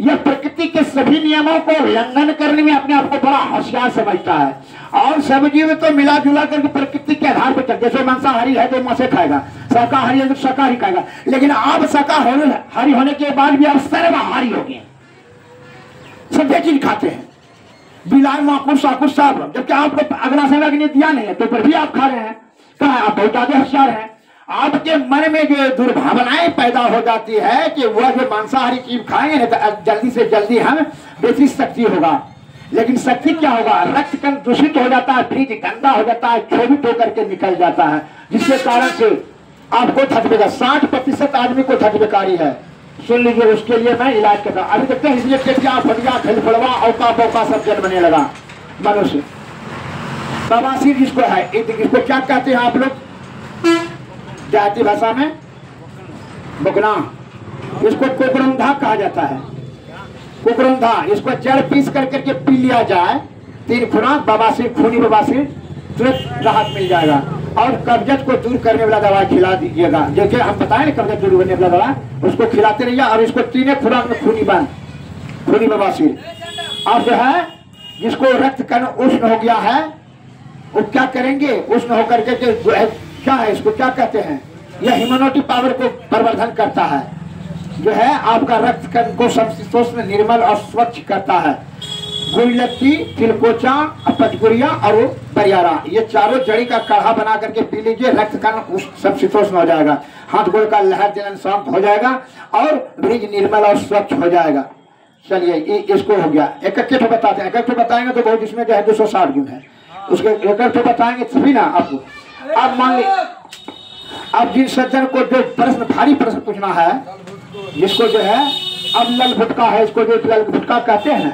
Speaker 1: यह प्रकृति के सभी नियमों को उल्लंघन करने में अपने आप को बड़ा होशियार समझता है। और सब जीव तो मिला जुला करके प्रकृति के आधार पर चलते। जैसे मांसाहारी है तो मांसे खाएगा, शाकाहारी है तो शाकाहारी खाएगा, लेकिन आप शाकाहारी होने के बाद भी आप सर्वहारी हो गए, सब चीज खाते हैं, बिलार माकुर साकुर सब, जबकि आपको अगला समय ने दिया नहीं है तो फिर भी आप खा रहे हैं। कहा आप बहुत ज्यादा होशियार हैं। आपके मन में जो दुर्भावनाएं पैदा हो जाती है कि वह जो मांसाहारी चीज खाएंगे ना तो जल्दी से जल्दी हम बेसी शक्ति होगा, लेकिन शक्ति क्या होगा? रक्त कण दूषित हो जाता है, ब्रिज गंदा हो जाता है, क्षोभित होकर के निकल जाता है, जिसके कारण से आपको धटबेगा। 60% आदमी को धटबेकारी है। सुन लीजिए, उसके लिए मैं इलाज कर रहा हूं। अभी देखते हैं इसलिए टेटिया फटिया खलफड़वा औका बौका सब जन्मने लगा मनुष्य। बवासीर जिसको है, इसको क्या कहते हैं आप लोग जाति भाषा में? बुकना। इसको कुकरंधा कहा जाता है, कुकरंधा। इसको जड़ पीस करके पी लिया जाए, 3 खुराक बवासीर, खूनी बवासीर, तुरंत राहत मिल जाएगा। और कब्जत को दूर करने वाला दवा खिला दीजिएगा, जैसे हम बताएं कब्जत दूर करने वाला दवा, उसको खिलाते रहिए। और इसको 3 खुराक में खूनी बन, खूनी बवासीर। और जो है जिसको रक्त कण उष्ण हो गया है वो क्या करेंगे? उष्ण होकर के क्या है, इसको क्या कहते हैं? यह ह्यूमैनिटी पावर को प्रवर्धन करता है, जो है आपका रक्त कण को समशीतोष्ण, निर्मल और स्वच्छ करता है। गुड़लत्ती, तिलकोचा, पचगुरिया और बरियारा, ये चारों जड़ी का काढ़ा बना करके पी लीजिए, रक्त कण समशीतोष्ण हो जाएगा, हाथ गोड़ का लहर जलन शांत हो जाएगा और ब्रिज निर्मल और स्वच्छ हो जाएगा। चलिए इसको हो गया। एक बताते हैं, एक बताएंगे तो बहुत, इसमें जो है 260 गुण है, उसके एक बताएंगे तभी ना आपको। अब मान ली, अब जिन सज्जन को जो प्रश्न, भारी प्रश्न पूछना है, जिसको जो है अब लल भुटका है, इसको जो लल भुटका कहते हैं,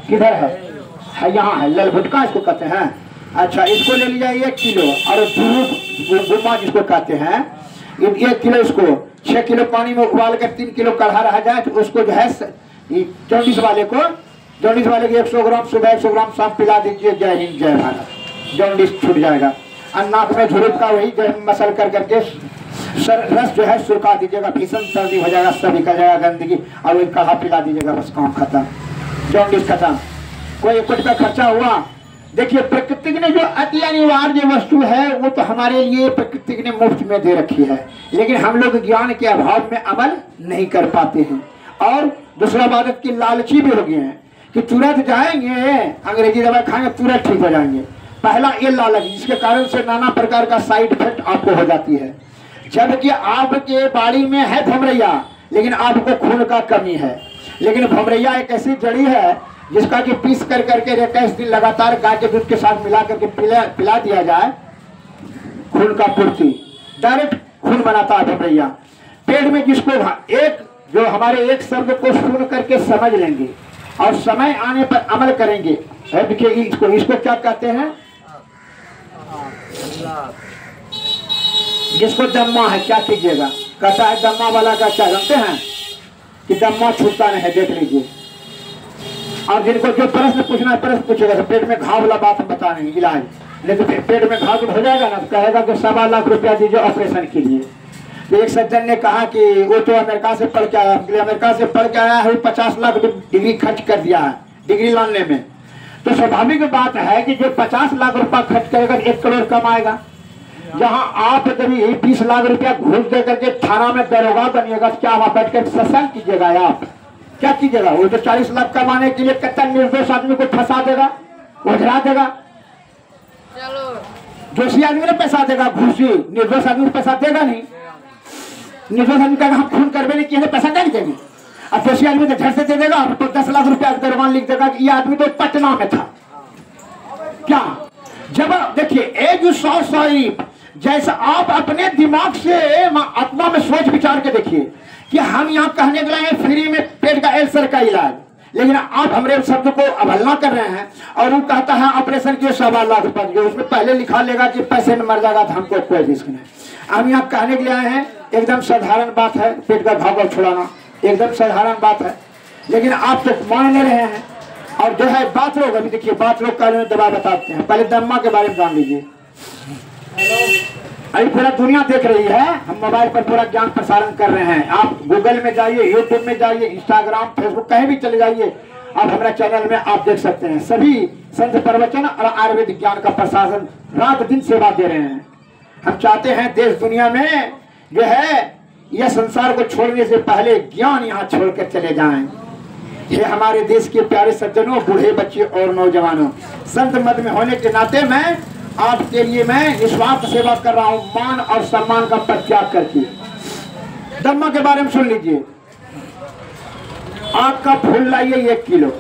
Speaker 1: किधर है? यहाँ है, लल भुटका इसको कहते हैं। अच्छा, इसको ले लिया 1 किलो, और धूप गुम्मा जिसको कहते हैं, 1 किलो, इसको 6 किलो पानी में उबाल कर 3 किलो कढ़ा रह जाए तो उसको जो है 24 वाले को जॉन्डिस वाले की 100 ग्राम सुबह 100 ग्राम शाम पिला दीजिए। जय हिंद जय भारत, जॉन्डिस छूट जाएगा। और नाक में झुरुक का वही जो मसल कर करके रस जो है सुरका दीजिएगा, भीषण सर्दी हो जाएगा, सब निकल जाएगा गंदगी, और वही काढ़ा पिला दीजिएगा, बस काम खत्म, जॉन्डिस खत्म। कोई कुछ का खर्चा हुआ। देखिए प्रकृति ने जो अति अनिवार्य वस्तु है वो तो हमारे लिए प्रकृति ने मुफ्त में दे रखी है, लेकिन हम लोग ज्ञान के अभाव में अमल नहीं कर पाते हैं। और दूसरा बात की लालची भी हो गए हैं कि तुरंत जाएंगे अंग्रेजी दवा खाएंगे तुरंत ठीक हो जाएंगे। पहला ये लालच, जिसके कारण से नाना प्रकार का साइड इफेक्ट आपको हो जाती है। जबकि आपके बाड़ी में है भमरैया, लेकिन आपको खून का कमी है। लेकिन भमरैया एक ऐसी जड़ी है जिसका कि पीस कर करके 21 दिन लगातार गाय के दूध के साथ मिला करके पिला दिया जाए, खून का पूर्ति, डायरेक्ट खून बनाता है भमरैया। पेट में जिसको एक जो हमारे एक शब्द को सुन करके समझ लेंगे और समय आने पर अमल करेंगे, देखिए इसको क्या कहते हैं, जिसको दम्मा है क्या कीजिएगा, कहता है दम्मा वाला का क्या जानते हैं कि दम्मा छूटता नहीं है, देख लीजिए। और जिनको जो प्रश्न पूछना है प्रश्न पूछेगा, तो पेट में घाव वाला बात हम बता नहीं इलाज, नहीं तो पेट में घाव हो जाएगा ना, तो कहेगा कि 1.25 लाख रुपया दीजिए ऑपरेशन के लिए। तो एक सज्जन ने कहा कि वो तो अमेरिका से पढ़ के आया, अमेरिका से पढ़ के आया है, 50 लाख डिग्री खर्च कर दिया है डिग्री लाने में। तो स्वाभाविक बात है कि जो 50 लाख रुपया खर्च करेगा 1 करोड़ कमाएगा। जहां आप कभी 20 लाख रुपया घूस दे करके थाना में दरोगा बनिएगा, तो क्या वहां बैठ कर सत्संग कीजिएगा, आप क्या कीजिएगा? वो तो 40 लाख कमाने के लिए कितना निर्दोष आदमी को फंसा देगा, उधरा देगा। दोषी आदमी ने पैसा देगा, घूसी निर्दोष आदमी पैसा देगा नहीं। निर्दोष आदमी का हम खून करवे नहीं किए पैसा नहीं देंगे, और दोषी आदमी तो झट से दे देगा, तो 10 लाख रुपया दरमान लिख देगा कि ये आदमी तो पटना में था। क्या जब देखिए एक सॉरी, जैसा आप अपने दिमाग से आत्मा में सोच विचार के देखिए कि हम यहाँ कहने के लिए फ्री में पेट का अल्सर का इलाज, लेकिन आप हमारे शब्द को अवहेलना कर रहे हैं। और वो कहता है ऑपरेशन के 1.25 लाख रुपए, जो उसमें पहले लिखा लेगा कि पैसे में मर जाएगा, तो हमको कोई रिस्क नहीं। हम यहाँ कहने के लिए आए हैं, एकदम साधारण बात है, पेट का घाव छुड़ाना एकदम साधारण बात है, लेकिन आप तो मान ले रहे हैं। और जो है बात लोग, अभी देखिए बात लोग कार्य में दवा बताते हैं, पहले दम्मा के बारे में जान लीजिए। अभी पूरा दुनिया देख रही है, हम मोबाइल पर पूरा ज्ञान प्रसारण कर रहे हैं। आप गूगल में जाइए, यूट्यूब में जाइए, इंस्टाग्राम फेसबुक कहीं भी चले जाइए, आप हमारे चैनल में आप देख सकते हैं। सभी संत प्रवचन और आयुर्वेदिक ज्ञान का प्रशासन रात दिन सेवा दे रहे हैं। हम चाहते हैं देश दुनिया में जो है यह संसार को छोड़ने से पहले ज्ञान यहाँ छोड़कर चले जाएं। ये हमारे देश के प्यारे सज्जनों, बूढ़े बच्चे और नौजवानों, संत मत में होने के नाते मैं आपके लिए मैं निस्वार्थ सेवा कर रहा हूं, मान और सम्मान का परित्याग करके। दम्मा के बारे में सुन लीजिए। आग का फूल लाइए 1 किलो,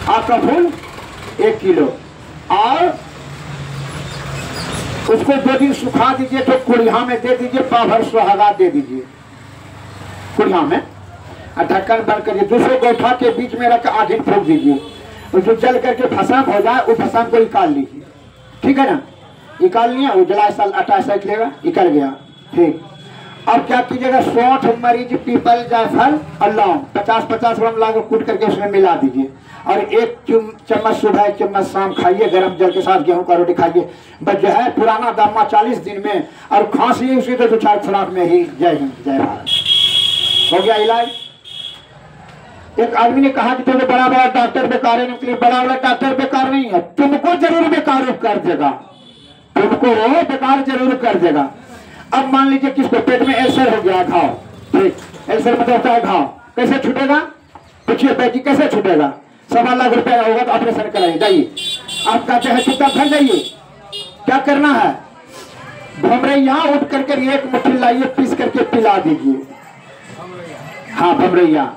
Speaker 1: आग का फूल 1 किलो, और उसको 2 दिन सुखा दीजिए, तो कुड़िया में दे दीजिए, पाभर सुहागा दे दीजिए कुड़िया में, और ढक्कन बंद करिए। दूसरे गौठा के बीच में रख 8 दिन फूक दीजिए, जो जल करके भस्म हो जाए उस भस्म को निकाल लीजिए, ठीक है ना। निकाल लिया, उजला साल 28 लेगा, निकल गया, ठीक। अब क्या कीजिएगा, सौंठ, मरीच, पीपल, जायफल और लौंग 50-50 ग्राम लाकर कूट करके उसमें मिला दीजिए, और 1 चम्मच सुबह 1 चम्मच शाम खाइए, गर्म जल के साथ गेहूं का रोटी खाइए। बस जो है पुराना दम्मा 40 दिन में, और खांसी उसी तो 2-4 खुराक में ही। जय हिंद जय भारत, हो गया इलाज। एक आदमी ने कहा कि तुम्हें बड़ा बड़ा डॉक्टर बेकार है, निकले। बड़ा बड़ा डॉक्टर बेकार नहीं है, तुमको जरूर बेकार कर देगा, तुमको बेकार जरूर कर देगा। अब मान लीजिए किसको पेट में अल्सर हो गया, घाव, ठीक, अल्सर मतलब होता है घाव, कैसे छूटेगा? पूछिए बेटी कैसे छूटेगा? 1.25 लाख रुपया होगा तो ऑपरेशन कराइए, जाइए। आप कहते हैं चुपचाप घर जाइए, क्या करना है? भमरैया उठ करके 1 मुट्ठी लाइए, पीस करके पिला दीजिए। हाँ भमरैया,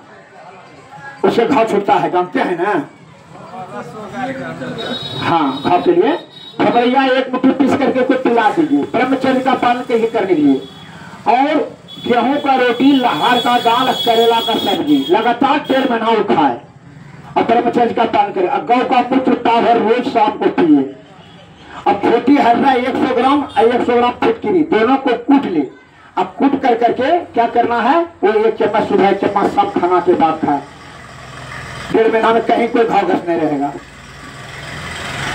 Speaker 1: उससे घाव छूटता है, जानते हैं ना। हाँ, घाव के लिए भमरैया 1 मुट्ठी पीस करके कुछ पिला दीजिए। ब्रह्मचर्य का पालन कैसे करने के लिए, और गेहूं का रोटी, लहार का दाल, करेला का सब्जी लगातार 1.5 महीना खाए, और ब्रह्मचर्य का पालन करें। और गौ का मूत्र पाभर रोज शाम को पिए। अब छोटी हर्रा 100 ग्राम और 100 ग्राम फिटकिरी दोनों को कूट ले। अब कूट कर करके क्या करना है, वो 1 चम्मच सुबह 1 चम्मच शाम खाना के बाद खाए। 1.5 महीना में कहीं कोई घाव घस नहीं रहेगा।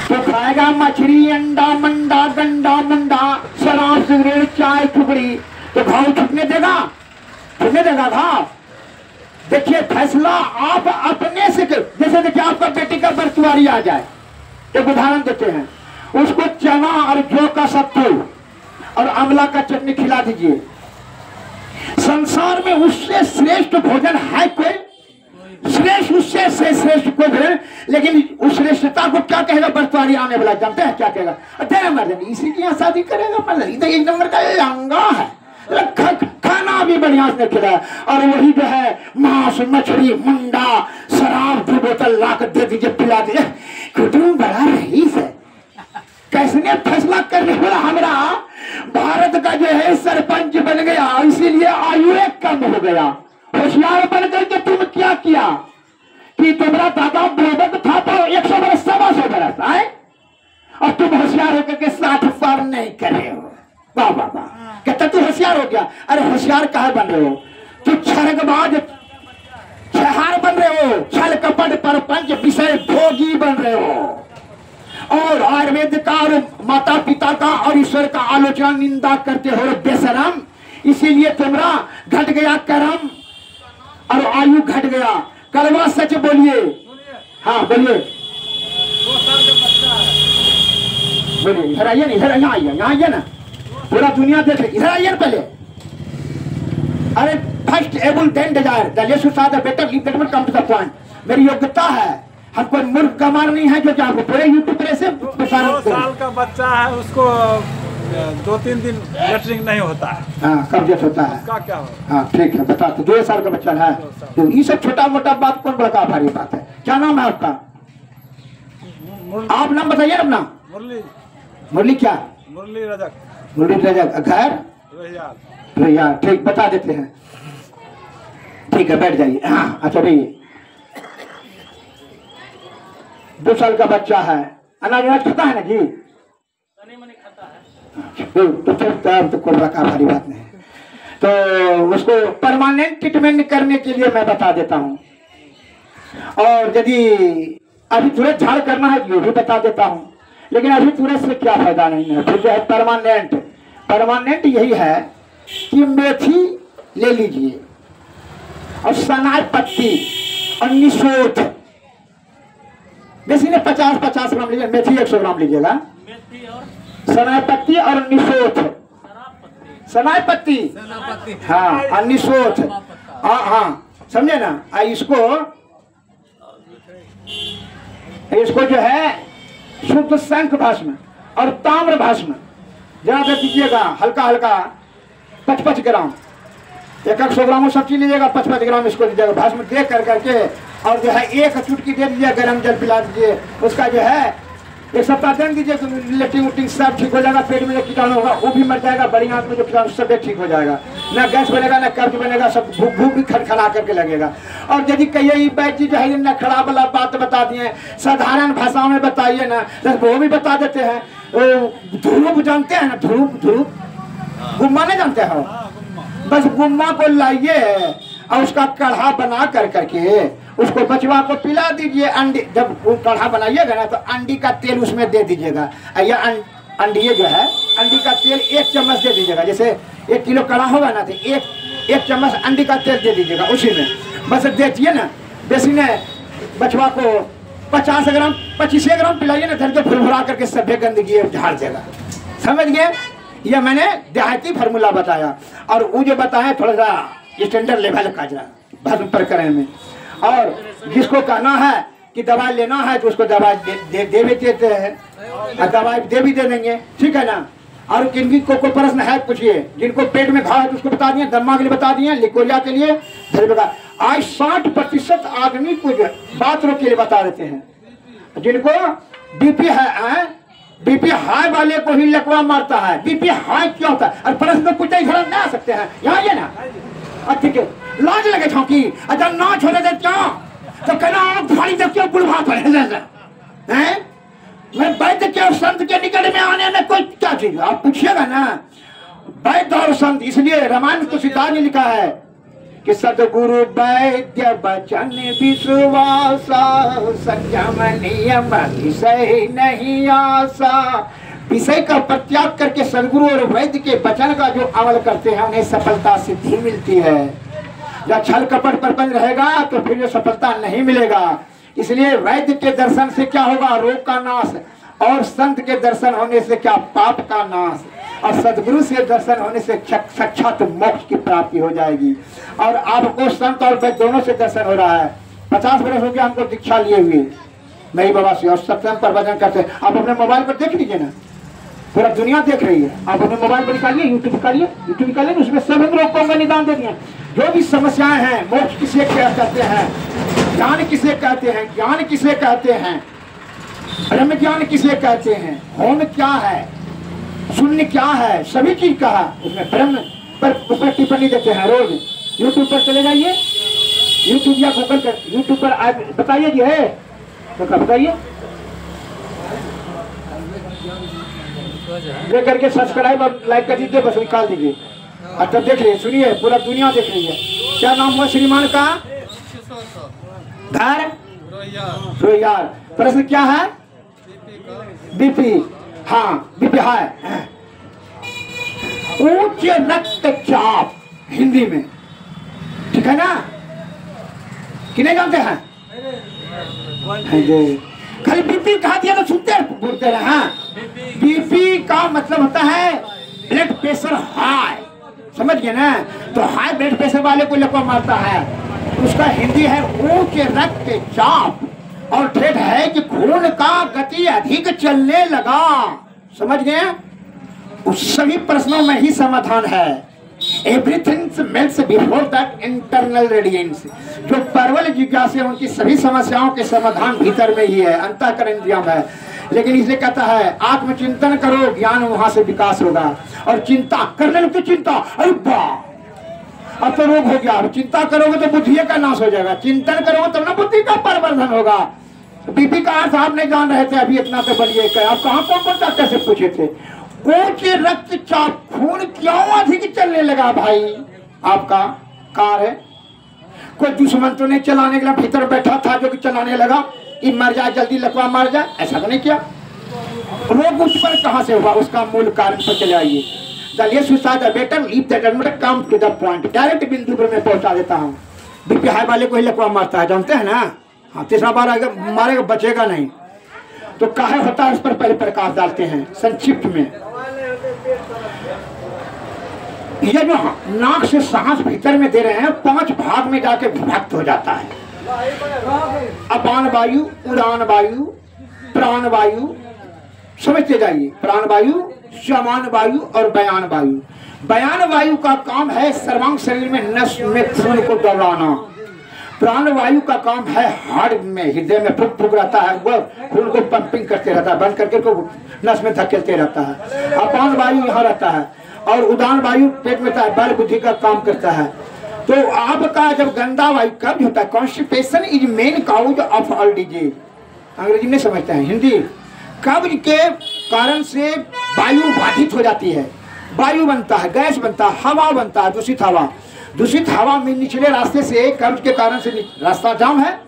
Speaker 1: तो खाएगा मछली, अंडा, मंडा, गंडा, मुंडा, शराब, सिगरेट, चाय, टुकड़ी, तो घाव छुटने देगा? छुटने देगा घाव? देखिए फैसला आप अपने से जैसे देखिए आपका बेटी का बरतुआरी आ जाए, एक उदाहरण देते हैं, उसको चना और जौ का सत्तू और आंवला का चटनी खिला दीजिए। संसार में उससे श्रेष्ठ भोजन है कोई? श्रेष्ठ उससे श्रेष्ठ कोई भोजन, लेकिन उस श्रेष्ठता को क्या कहेगा बरतुआरी आने वाला? जानते हैं क्या कहेगा? इसी के यहाँ शादी करेगा, मतलब एक नंबर का लंगा है, खाना भी बढ़िया से खिलाया, और वही जो है मांस, मछली, मुंडा, शराब की बोतल ला कर दे दीजिए, पिला दीजिए। कुटुंब बड़ा रईस है। कैसने फैसला करने वाला हमारा भारत का जो है सरपंच बन गया, इसीलिए आयु कम हो गया। होशियार बन करके तुम क्या किया कि तुम्हारा दादा बुजुर्ग था तो 100 बरस, 125 बरस आए, और तुम होशियार होकर के 60 पार नहीं कर रहे हो। वाह वाह वाह, कहता तू होशियार हो गया। अरे होशियार काहे बन रहे हो? तू छरगबाज, छहार बन रहे हो, छल कपट परपंच विषय भोगी बन रहे हो, और आयुर्वेद का और माता पिता का और ईश्वर का आलोचना निंदा करते हो बेशरम। इसीलिए तुम्हारा घट गया कर्म और आयु घट गया। कड़वा सच बोलिए। हाँ बोलिए,
Speaker 2: 2 साल का बच्चा है।
Speaker 1: बोलिए। इधर आइए ना, इधर यहाँ आइए, यहाँ आइए ना, पूरा दुनिया देख, इधर आइए ना पहले। अरे first able then desire the less you the better leave that will come to the point. मेरी योग्यता है, हम कोई मूर्ख गमार नहीं है जो आपको पूरे यूट्यूब पर से
Speaker 2: 2 साल का बच्चा है, उसको 2-3 दिन लेटरिंग नहीं होता है।
Speaker 1: हाँ कब्जियत होता है।
Speaker 2: उसका क्या होगा?
Speaker 1: हाँ ठीक है, बता। तो 2 साल का बच्चा है, तो ये सब छोटा मोटा बात कौन बड़का भारी बात है? क्या नाम है आपका? आप नाम बताइए अपना।
Speaker 2: मुरली।
Speaker 1: मुरली क्या?
Speaker 2: मुरली रजक।
Speaker 1: मुरली रजक। घर? रैयार। ठीक, बता देते हैं। ठीक है, बैठ जाइए। हाँ अच्छा भाई, 2 साल का बच्चा है, अनाज खाता है ना जी? तो कोई बड़ा भारी बात नहीं। तो उसको परमानेंट ट्रीटमेंट करने के लिए मैं बता देता हूँ, और यदि अभी तुरंत झाड़ करना है ये भी बता देता हूँ, लेकिन अभी तुरंत से क्या फायदा नहीं है। फिर जो है परमानेंट यही है कि मेथी ले लीजिए और सनाई पत्ती और निशोथ, बेसी ने 50 ग्राम लीजिए, मेथी 100 ग्राम लीजिएगा, सनाई पत्ती और निशोथ, सनाई पत्ती हाँ और निशोथ, हाँ समझे ना। इसको जो है शुद्ध शंख भस्म और ताम्र भस्म जरा दे दीजिएगा, हल्का हल्का 55 ग्राम, 100 ग्राम सब चीज लीजिएगा, 55 ग्राम इसको दीजिएगा भस्म दे करके, और जो है 1 चुटकी दे दीजिए, गर्म जल पिला दीजिए। उसका जो है 1 सप्ताह दे दीजिए, तो लेटरिन उटिंग सब ठीक हो जाएगा, पेट में जो कीटाणु होगा वो भी मर जाएगा, बड़ी आंत में जो कीटाणु सब ठीक हो जाएगा, ना गैस बनेगा ना कब्ज बनेगा, सब भूख भी खड़खड़ा करके लगेगा। और यदि कहिए बैठी जो है न खड़ा वाला बात बता दिए, साधारण भाषाओं में बताइए ना, तो वो भी बता देते हैं। ध्रुव जानते हैं ना? ध्रुव गुम्मा नहीं जानते हो? बस गुम्मा को लाइए और उसका कढ़ा बना करके उसको बचवा को पिला दीजिए। अंडी जब वो कढ़ा बनाइएगा ना, तो अंडी का तेल उसमें दे दीजिएगा, या अंडिये जो है अंडी का तेल 1 चम्मच दे दीजिएगा। जैसे 1 किलो कढ़ा होगा ना, तो एक चम्मच अंडी का तेल दे दीजिएगा, उसी में बस देतिए ना। बेसी ने बचवा को 25 ग्राम पिलाइए ना, धर के भुरभुरा करके सभ्य गंदगी झाड़ देगा। समझ गए? यह मैंने देहाती फार्मूला बताया, और वो जो बताया थोड़ा सा स्टैंडर्ड लेवल का जरा भस्म प्रकरण में। और जिसको कहना है कि दवाई लेना है तो उसको दवाई दे भी देते हैं, और दवाई दे भी दे देंगे, ठीक है ना। और किन को प्रश्न है पूछिए, जिनको पेट में घाव है तो उसको बता दिए, दमा के लिए बता दिए, लिकोरिया के लिए। आज 60% आदमी को बाथरूम के लिए बता देते हैं। जिनको बीपी है, बीपी हाई वाले को ही लकवा मारता है। बीपी हाई क्या होता है? और प्रश्न पूछते ही घर में आ सकते हैं, यहाँ ये ना ठीक है, लाज लगे छौकी, अच्छा ना छोड़े दे क्या तो कहना आप भारी देखिए बुढ़वा पड़े हैं। मैं वैद्य के और संत के निकट में आने में कोई क्या चीज आप पूछिएगा ना। वैद्य और संत, इसलिए रामायण तुलसीदास ने लिखा है कि सदगुरु वैद्य वचन विश्वासा, संयम नियम विषय नहीं आशा। विषय का परित्याग करके सदगुरु और वैद्य के वचन का जो अमल करते हैं उन्हें सफलता सिद्धि मिलती है। जब छल कपट प्रपंच रहेगा तो फिर जो सफलता नहीं मिलेगा। इसलिए वैद्य के दर्शन से क्या होगा? रोग का नाश। और संत के दर्शन होने से क्या? पाप का नाश। और सदगुरु से दर्शन होने से साक्षात मोक्ष की प्राप्ति हो जाएगी। और आपको संत और वैद्य दोनों से दर्शन हो रहा है। 50 वर्ष हो गया हमको दीक्षा लिए हुए मेरी बाबा से, और सत्संग प्रवचन करते। आप अपने मोबाइल पर देख लीजिए ना, पूरा दुनिया देख रही है। आप अपने मोबाइल पर निकालिए, यूट्यूब निकालिए, उसमें सब हम लोग को निदान दे दिए। जो भी समस्याएं हैं, मोक्ष किसे कहते हैं, ज्ञान किसे कहते हैं, ज्ञान किसे कहते हैं, ब्रह्म ज्ञान किसे कहते हैं, होम क्या है, शून्य क्या है, सभी चीज कहा उसमें ब्रह्म पर उसमें टिप्पणी देते हैं रोज। यूट्यूब पर चले जाइए, यूट्यूब या गूगल पर, यूट्यूब पर आप बताइए जी है तो क्या बताइए, ले करके सब्सक्राइब और लाइक कर दीजिए, बस निकाल दीजिए। अच्छा देख लीजिए, सुनिए, पूरा दुनिया देख रही है। क्या नाम हुआ श्रीमान का? घर रोहियार। प्रश्न क्या है? बीपी। हाँ बीपी है, उच्च रक्तचाप हिंदी में, ठीक है ना? कि नहीं जानते हैं? खाली बीपी कहा दिया तो सुनते बोलते रहे। हाँ, बीपी का मतलब होता है ब्लड प्रेशर हाई, समझ गए ना? तो हाई ब्लड प्रेशर वाले को लकवा मारता है, उसका हिंदी है उच्च रक्तचाप। और ठेठ है कि खून का गति अधिक चलने लगा, समझ गए? उस सभी प्रश्नों में ही समाधान है। Everything melts before that internal radiance। जो परवल जिज्ञासा है उनकी सभी समस्याओं के समाधान भीतर में ही है, अंतःकरण इंद्रियों में है। लेकिन इसलिए कहता है आत्मचिंतन करो, ज्ञान वहां से विकास होगा। और चिंता करने लगते, चिंता, अरे वाह अब तो रोग हो गया। चिंता करोगे तो बुद्धि का नाश हो जाएगा, चिंतन करोगे तब ना बुद्धि का परिवर्धन होगा। बीपी का अर्थ आप नहीं जान रहे थे अभी, इतना तो बढ़िए। आप कहाँ कौन डॉक्टर से पूछे थे? उच्च रक्तचाप, खून क्यों अधिक चलने लगा भाई? आपका कार है, कोई दुश्मन तो नहीं चलाने के लिए भीतर बैठा था जो कि चलाने लगा कि मर जाए, जल्दी लकवा मार जाए, ऐसा तो नहीं किया। रोग उस पर कहां से हुआ? उसका मूल कारण पर चले आइए। चलिए सुसाइड better leave that come to the point, direct बिंदु पर मैं पहुंचा देता हूँ। बीपी हाई वाले को ही लकवा मारता है, जानते हैं ना? हाँ, तीसरा बार आएगा मारेगा, बचेगा नहीं। तो काहे होता है, उस पर पहले प्रकाश डालते हैं संक्षिप्त में। ये जो नाक से सांस भीतर में दे रहे हैं 5 भाग में जाके विभक्त हो जाता है। अपान वायु, उड़ान वायु, प्राण वायु, समझते जाइए। प्राण वायु, समान वायु और बयान वायु। बयान वायु का काम है सर्वांग शरीर में नस में खून को दौड़ाना। प्राण वायु का काम है हार्ट में, हृदय में फुक फुक रहता है, वो खून को पंपिंग करते रहता है, बंद करके को नस में धकेलते रहता है। अपान वायु यहाँ रहता है। और उदान वायु पेट में बल बुद्धि का काम करता है। तो आपका जब गंदा वायु कब्ज होता है, constipation is main cause of all disease. अंग्रेजी में समझते हैं, हिंदी। कब्ज के कारण से वायु बाधित हो जाती है, वायु बनता है, गैस बनता है, हवा बनता है, दूषित हवा। दूषित हवा में निचले रास्ते से कब्ज के कारण से रास्ता जाम है,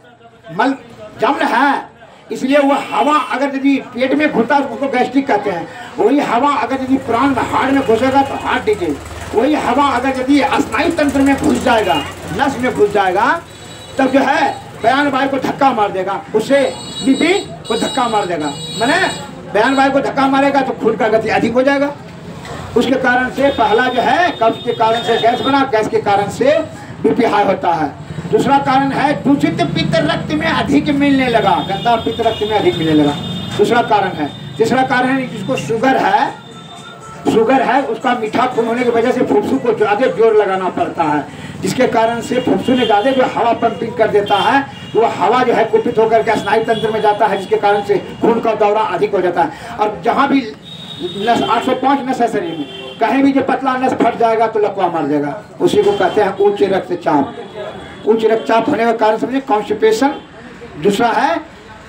Speaker 1: मल जम्न है। इसलिए वो हवा अगर यदि पेट में घुसता है उसको गैस्ट्रिक कहते हैं। वही हवा अगर यदि प्राण में हार्ट में घुसेगा तो हार्ट डिजीज। वही हवा अगर यदि स्नायु तंत्र में घुस जाएगा, नस में घुस जाएगा, तब जो है बयान वायु को धक्का मार देगा, उससे बीपी को धक्का मार देगा। मैंने बयान वायु को धक्का मारेगा तो खून का गति अधिक हो जाएगा। उसके कारण से पहला जो है कब्ज के कारण से गैस बना, गैस के कारण से बीपी हाई होता है। दूसरा कारण है दूषित पित्त रक्त में अधिक मिलने लगा, गंदा पित्त रक्त में अधिक मिलने लगा, दूसरा कारण है। तीसरा कारण है जिसको शुगर है उसका मीठा खून होने की वजह से फुफ्सु को ज्यादा जोर लगाना पड़ता है, जिसके कारण से फुफ्सु में ज्यादा जो हवा पंपिंग कर देता है, वो हवा जो है कुपित होकर के स्नायु तंत्र में जाता है, जिसके कारण से खून का दौरा अधिक हो जाता है। और जहाँ भी नस 805 नस है शरीर में, कहीं भी जो पतला नस फट जाएगा तो लकवा मार देगा, उसी को कहते हैं उच्च रक्तचाप। उच्च रक्तचाप होने का कारण समझे कॉन्स्टिपेशन। दूसरा है,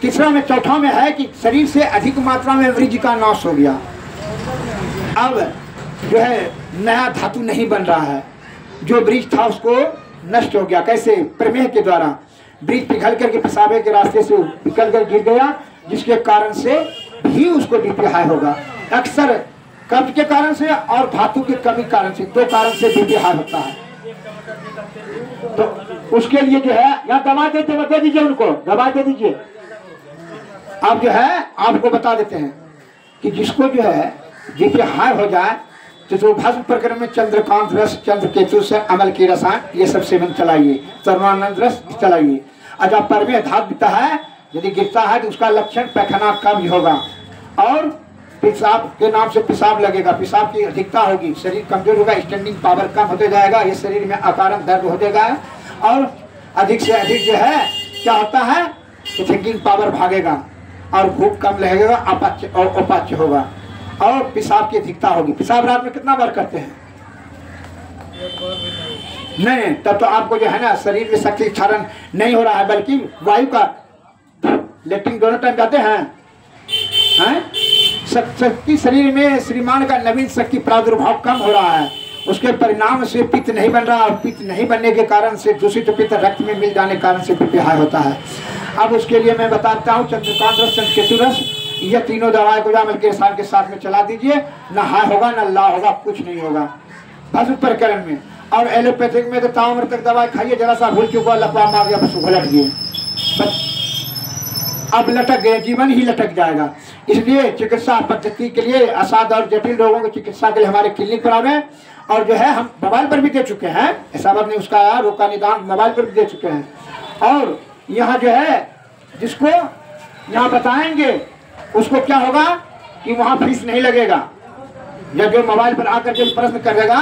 Speaker 1: तीसरा में, चौथा में है कि शरीर से अधिक मात्रा में वृज्ज का नाश हो गया। अब जो है नया धातु नहीं बन रहा है, जो वृज्ज था उसको नष्ट हो गया। कैसे? प्रमेह के द्वारा बीज पिघल करके पेशाबे के रास्ते से निकल कर गिर गया, जिसके कारण से भी उसको बीपी हाई होगा। अक्सर कब्ज के कारण से और धातु की कमी कारण से, दो कारण से बीपी हाई होता है। तो उसके लिए जो है या दवा देते दे दीजिए, उनको दवा दे दीजिए। आप जो है आपको बता देते हैं कि जिसको जो है बीपी हाई हो जाए तो भस्म प्रकरण में चंद्रकांत रस, चंद्रकेतु से अमल की रसायन, ये सब सेवन चलाइए। सर्वानंद रस चलाइए। अगर पर में धात बिता है, यदि गिरता है तो उसका लक्षण पैखाना कब्ज होगा और पेशाब के नाम से पेशाब लगेगा, पेशाब की अधिकता होगी, शरीर कमजोर होगा, स्टैंडिंग पावर कम होते जाएगा, ये शरीर में अकारण दर्द हो जाएगा और अधिक से अधिक जो है क्या होता है कि थिंकिंग पावर भागेगा और भूख कम लगेगा, अपाच्य होगा और पेशाब की अधिकता होगी। पेशाब रात में कितना बार करते हैं? नहीं, तब तो आपको जो है ना शरीर में शक्ति क्षरण नहीं हो रहा है, बल्कि वायु का लेटरिन दोनों टाइम जाते हैं। शक्ति शरीर में श्रीमान का नवीन शक्ति प्रादुर्भाव कम हो रहा है, उसके परिणाम से पित्त नहीं बन रहा और पित्त नहीं बनने के कारण से दूषित पित्त रक्त में मिल जाने के कारण से बीपी हाई होता है। अब उसके लिए मैं बताता हूँ चंद्रकांत रस, चंद्रकेतु रस, ये तीनों दवाएं को जामल के रसायन के साथ में चला दीजिए। न हाई होगा न ला होगा, कुछ नहीं होगा। भस्म प्रकरण में और एलोपैथिक में तो ताउम्र तक दवाई खाइए, जरा सा भूल चुका लपवा मार गया, बस घुलट गए, अब लटक गए, जीवन ही लटक जाएगा। इसलिए चिकित्सा पद्धति के लिए असाध और जटिल रोगों की चिकित्सा के लिए हमारे क्लिनिक पर आवे। और जो है हम मोबाइल पर भी दे चुके हैं, ऐसा बात नहीं, उसका रोग का निदान मोबाइल पर भी दे चुके हैं। और यहाँ जो है जिसको यहाँ बताएंगे उसको क्या होगा कि वहाँ फीस नहीं लगेगा। जब जो मोबाइल पर आकर के प्रश्न करेगा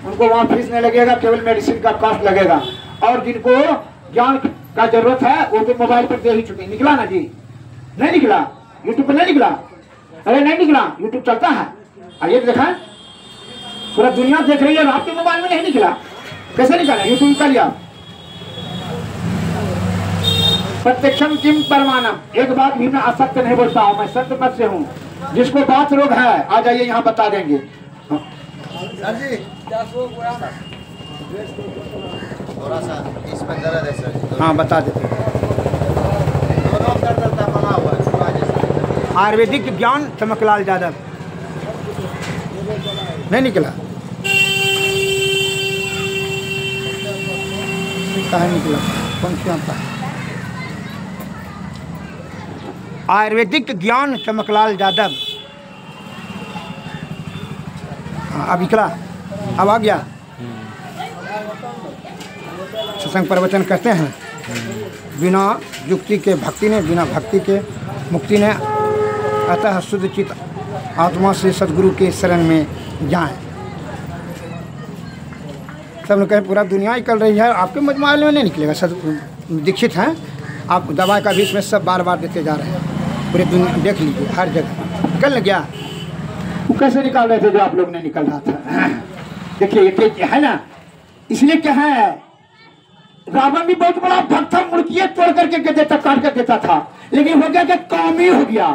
Speaker 1: उनको वहाँ फीस नहीं लगेगा, केवल मेडिसिन का कॉस्ट लगेगा। और जिनको ज्ञान का जरूरत है वो तो मोबाइल पर दे ही चुके। निकला ना जी? नहीं निकला? यूट्यूब पर नहीं निकला? अरे नहीं निकला, यूट्यूब चलता है, आइए देखा, पूरा दुनिया देख रही है, आपके मोबाइल में नहीं निकला, कैसे निकाला? यूट्यूब कर लिया। प्रत्यक्षम किम परमानम, एक बात भी मैं असत्य नहीं बोलता हूँ, मैं सत्य मत से हूँ। जिसको बात रोग है आ जाइए, यहाँ बता देंगे।
Speaker 3: थोड़ा सा इसमें दर्द है सर।
Speaker 1: हाँ बता देते। आयुर्वेदिक ज्ञान चमकलाल यादव। नहीं निकला? कहाँ निकला? कौन सी आता है? आयुर्वेदिक ज्ञान चमकलाल यादव। हाँ अब निकला, अब आ गया। सत्संग प्रवचन कहते हैं बिना युक्ति के भक्ति ने, बिना भक्ति के मुक्ति ने। अतः शुद्ध चित्त आत्मा से सदगुरु के शरण में जाएं। सब लोग कहें पूरा दुनिया ही चल रही है, आपके मोबाइल में नहीं निकलेगा। दीक्षित हैं आप, दवा का भी इसमें सब बार बार देते जा रहे हैं, पूरे दुनिया देख लीजिए, हर जगह निकल गया। वो कैसे निकाल रहे थे जो आप लोग ने निकल रहा था? देखिए ये है ना, इसलिए क्या है, रावण भी बहुत बड़ा भक्त था, मुड़किए तोड़ करके गदे तक काट कर देता था, लेकिन हो गया कि कामी हो गया।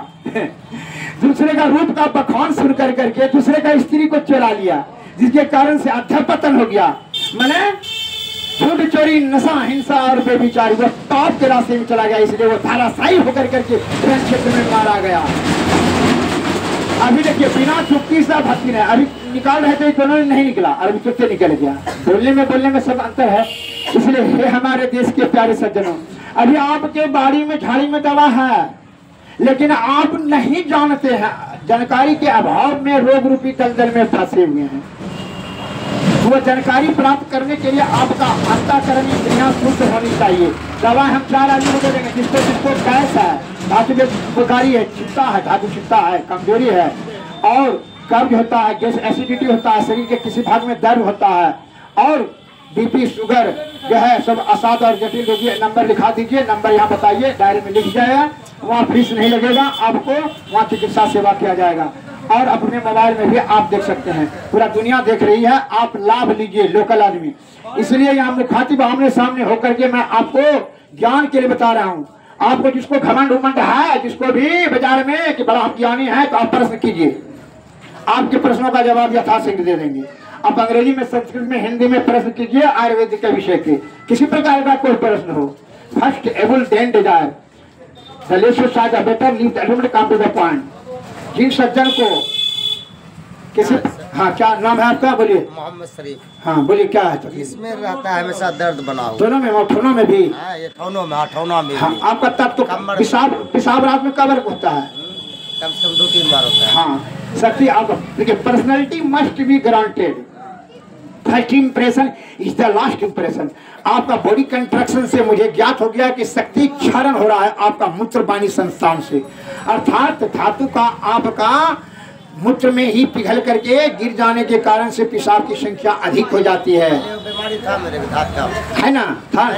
Speaker 1: दूसरे का रूप का बखान सुन कर करके दूसरे का स्त्री को चुरा लिया, जिसके कारण से अध्यपतन हो गया। मैंने झूठ, चोरी, नशा, हिंसा और बेविचारी, वो पाप के रास्ते में चला गया, इसलिए वो धाराशायी होकर करके क्षेत्र में मारा गया। अभी देखिए बिना चुप्पी से भक्ति ने अभी निकाल रहे थे, दोनों नहीं निकला, अभी चुप्पी निकल गया। बोलने में सब अंतर है। इसलिए हे हमारे देश के प्यारे सज्जनों, अभी आपके बाड़ी में झाड़ी में दवा है, लेकिन आप नहीं जानते हैं, जानकारी के अभाव में रोग रूपी दलदल में फंसे हुए हैं। वो जानकारी प्राप्त करने के लिए आपका अंतःकरण इंद्रियां शुद्ध होनी चाहिए। दवा हम 4 आदमी को देंगे, जिसको गैस है, धातु बुखारी है, चिंता है, धातु चिंता है, कमजोरी है और कब्ज होता है, गैस एसिडिटी होता है, शरीर के किसी भाग में दर्द होता है और बीपी शुगर जो है सब असाध और जटिल रोगी। नंबर लिखा दीजिए, नंबर यहाँ बताइए, डायरी में लिख जाएगा, वहाँ फीस नहीं लगेगा, आपको वहाँ चिकित्सा सेवा किया जाएगा। और अपने मोबाइल में भी आप देख सकते हैं, पूरा दुनिया देख रही है, आप लाभ लीजिए लोकल आदमी। इसलिए यहाँ मुखातिब आमने सामने होकर के मैं आपको ज्ञान के लिए बता रहा हूँ। आपको जिसको घमंड उमंड है, जिसको भी बाजार में कि बड़ा हम ज्ञानी है, तो आप प्रश्न कीजिए, आपके प्रश्नों का जवाब यथाशीघ्र दे देंगे। आप अंग्रेजी में, संस्कृत में, हिंदी में प्रश्न कीजिए आयुर्वेदिक के विषय के, किसी प्रकार का कोई प्रश्न हो। First able then desire the less you शायद better leave the element come to the point. जिन सज्जन को किसी, हाँ क्या नाम है आपका, बोलिए।
Speaker 3: मोहम्मद शरीफ।
Speaker 1: हाँ बोलिए, क्या है तकलीफ?
Speaker 3: इसमें रहता है हमेशा दर्द बना हुआ।
Speaker 1: दोनों में, ठोनों में भी?
Speaker 3: हाँ, ये ठौनों में, हाँ ठौनों में
Speaker 1: हाँ,
Speaker 3: भी।
Speaker 1: आपका तब तो पेशाब रात में कब होता है?
Speaker 3: कम से कम 2-3 बार होता है।
Speaker 1: हाँ शक्ति, आप देखिए, personality must be granted. First impression is the last impression. आपका बॉडी कंट्रैक्शन से मुझे ज्ञात हो गया कि शक्ति क्षरण हो रहा है आपका मूत्रवाहिनी संस्थान से, अर्थात धातु का आपका मूत्र में ही पिघल करके गिर जाने के कारण से पेशाब की संख्या अधिक हो जाती है।
Speaker 3: बीमारी था मेरे धात का,
Speaker 1: है ना? था,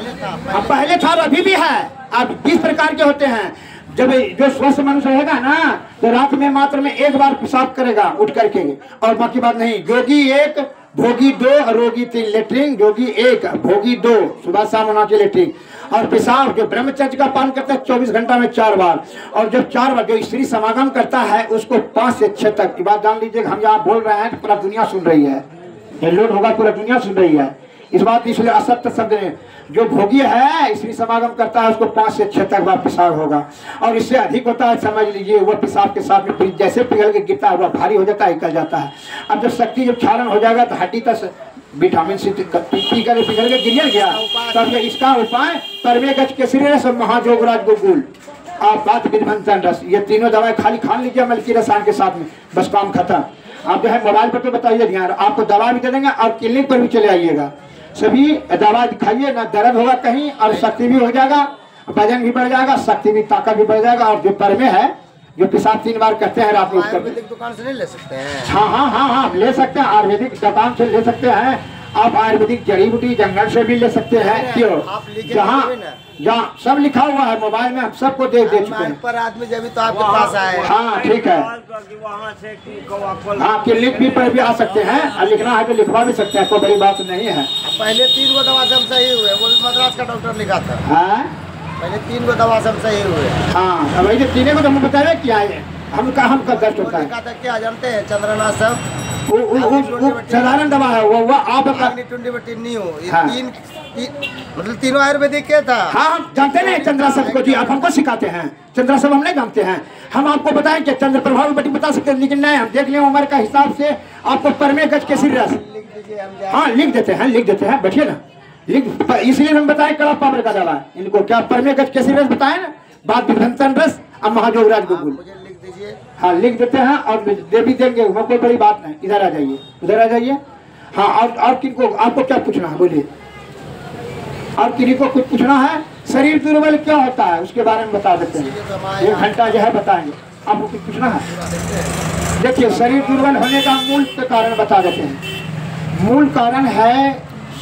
Speaker 1: पहले था और अभी भी है। अब 20 प्रकार के होते हैं। जब जो स्वस्थ मनुष्य रहेगा ना, तो रात में मात्र में एक बार पेशाब करेगा उठ करके, और बाकी बात नहीं। जोगी 1, भोगी 2, रोगी 3। लेटरिन जोगी 1, भोगी 2, सुबह शाम होना चाहिए लेटरिन। और पेशाब जो ब्रह्मचर्य का पालन करता है 24 घंटा में 4 बार, और जब 4 बार जो स्त्री समागम करता है उसको 5 से 6 तक। ये बात जान लीजिए, हम यहाँ बोल रहे हैं तो पूरा दुनिया सुन रही है, ये लोड होगा, पूरा दुनिया सुन रही है इस बात। इसलिए असत्य शब्द ने, जो भोगी है स्त्री समागम करता है उसको 5 से 6 तक बार पेशाब होगा, और इससे अधिक होता है समझ लीजिए वह पेशाब के साथ में जैसे पिघल के गिरता है वह भारी हो जाता है, निकल जाता है। अब जब शक्ति जब क्षरण हो जाएगा तो हड्डी तक विटामिन सी पिघल के गिर गया, तब इसका उपाय परमे गज केसरी रस और महाजोगराज गुगुल आप बात विध्वंसन रस, ये तीनों दवाएं खाली खा लीजिए मलकी रसायन के साथ में, बस काम खत्म। आप जो है मोबाइल पर तो बताइए ध्यान, आपको दवा भी दे देंगे और क्लिनिक पर भी चले आइएगा, सभी दवा दिखाइए, ना दर्द होगा कहीं और शक्ति भी हो जाएगा, वजन भी बढ़ जाएगा, शक्ति भी, ताकत भी बढ़ जाएगा। और जो परमे है जो पेशाब 3 बार करते हैं रात में उठकर,
Speaker 3: आयुर्वेदिक दुकान से नहीं ले सकते हैं?
Speaker 1: हाँ हाँ हाँ हाँ ले सकते हैं, आयुर्वेदिक दुकान से ले सकते हैं आप, आयुर्वेदिक जड़ी बूटी जंगल से भी ले सकते हैं। क्यों? जहाँ सब लिखा हुआ है मोबाइल में, हम सबको दे चुके हैं।
Speaker 3: पर आदमी जब तो आपके पास आए।
Speaker 1: हाँ ठीक है, हाँ क्लिनिक भी पर भी आ सकते हैं, और लिखना है तो लिखवा भी सकते हैं, कोई बड़ी बात नहीं है।
Speaker 3: पहले 3 गो दवा से हम सही हुए, वो भी मद्रास का डॉक्टर लिखा था।
Speaker 1: हाँ
Speaker 3: पहले 3 गो दवा से हम सही हुए।
Speaker 1: हाँ, अब वही जो 3 को तो हम बताए क्या है, हम दर्द होता है।
Speaker 3: क्या जानते हैं? चंद्रनाशक
Speaker 1: वो साधारण दवा है, वो आप
Speaker 3: मतलब तीनों आयुर्वेदिक के था।
Speaker 1: हाँ हम जानते नहीं चंद्रासन को जी, आप हमको सिखाते हैं, चंद्रासन हम नहीं जानते हैं। हम आपको बताएं कि चंद्र प्रभाव बटी बता सकते हैं, लेकिन नहीं, हम देख लें उम्र का हिसाब से आपको परमे गज केसरी रस, हाँ लिख देते हैं, बैठिए ना, इसलिए हम बताएं कड़ा पावर का दवा इनको, क्या परमे गज केसरी रस बताए ना, बात विध्वंसन रस और महाजोगराज गुगुल, हाँ लिख देते हैं और दे भी देंगे, वो कोई बड़ी बात नहीं। इधर आ जाइए, उधर आ जाइए। हाँ और किनको, आपको क्या पूछना है बोलिए, और किसी को कुछ पूछना है? शरीर दुर्बल क्या होता है उसके बारे में बता देते हैं, 1 घंटा जो है बताएंगे। आपको कुछ पूछना है? देखिए शरीर दुर्बल होने का मूल कारण बता देते हैं। मूल कारण है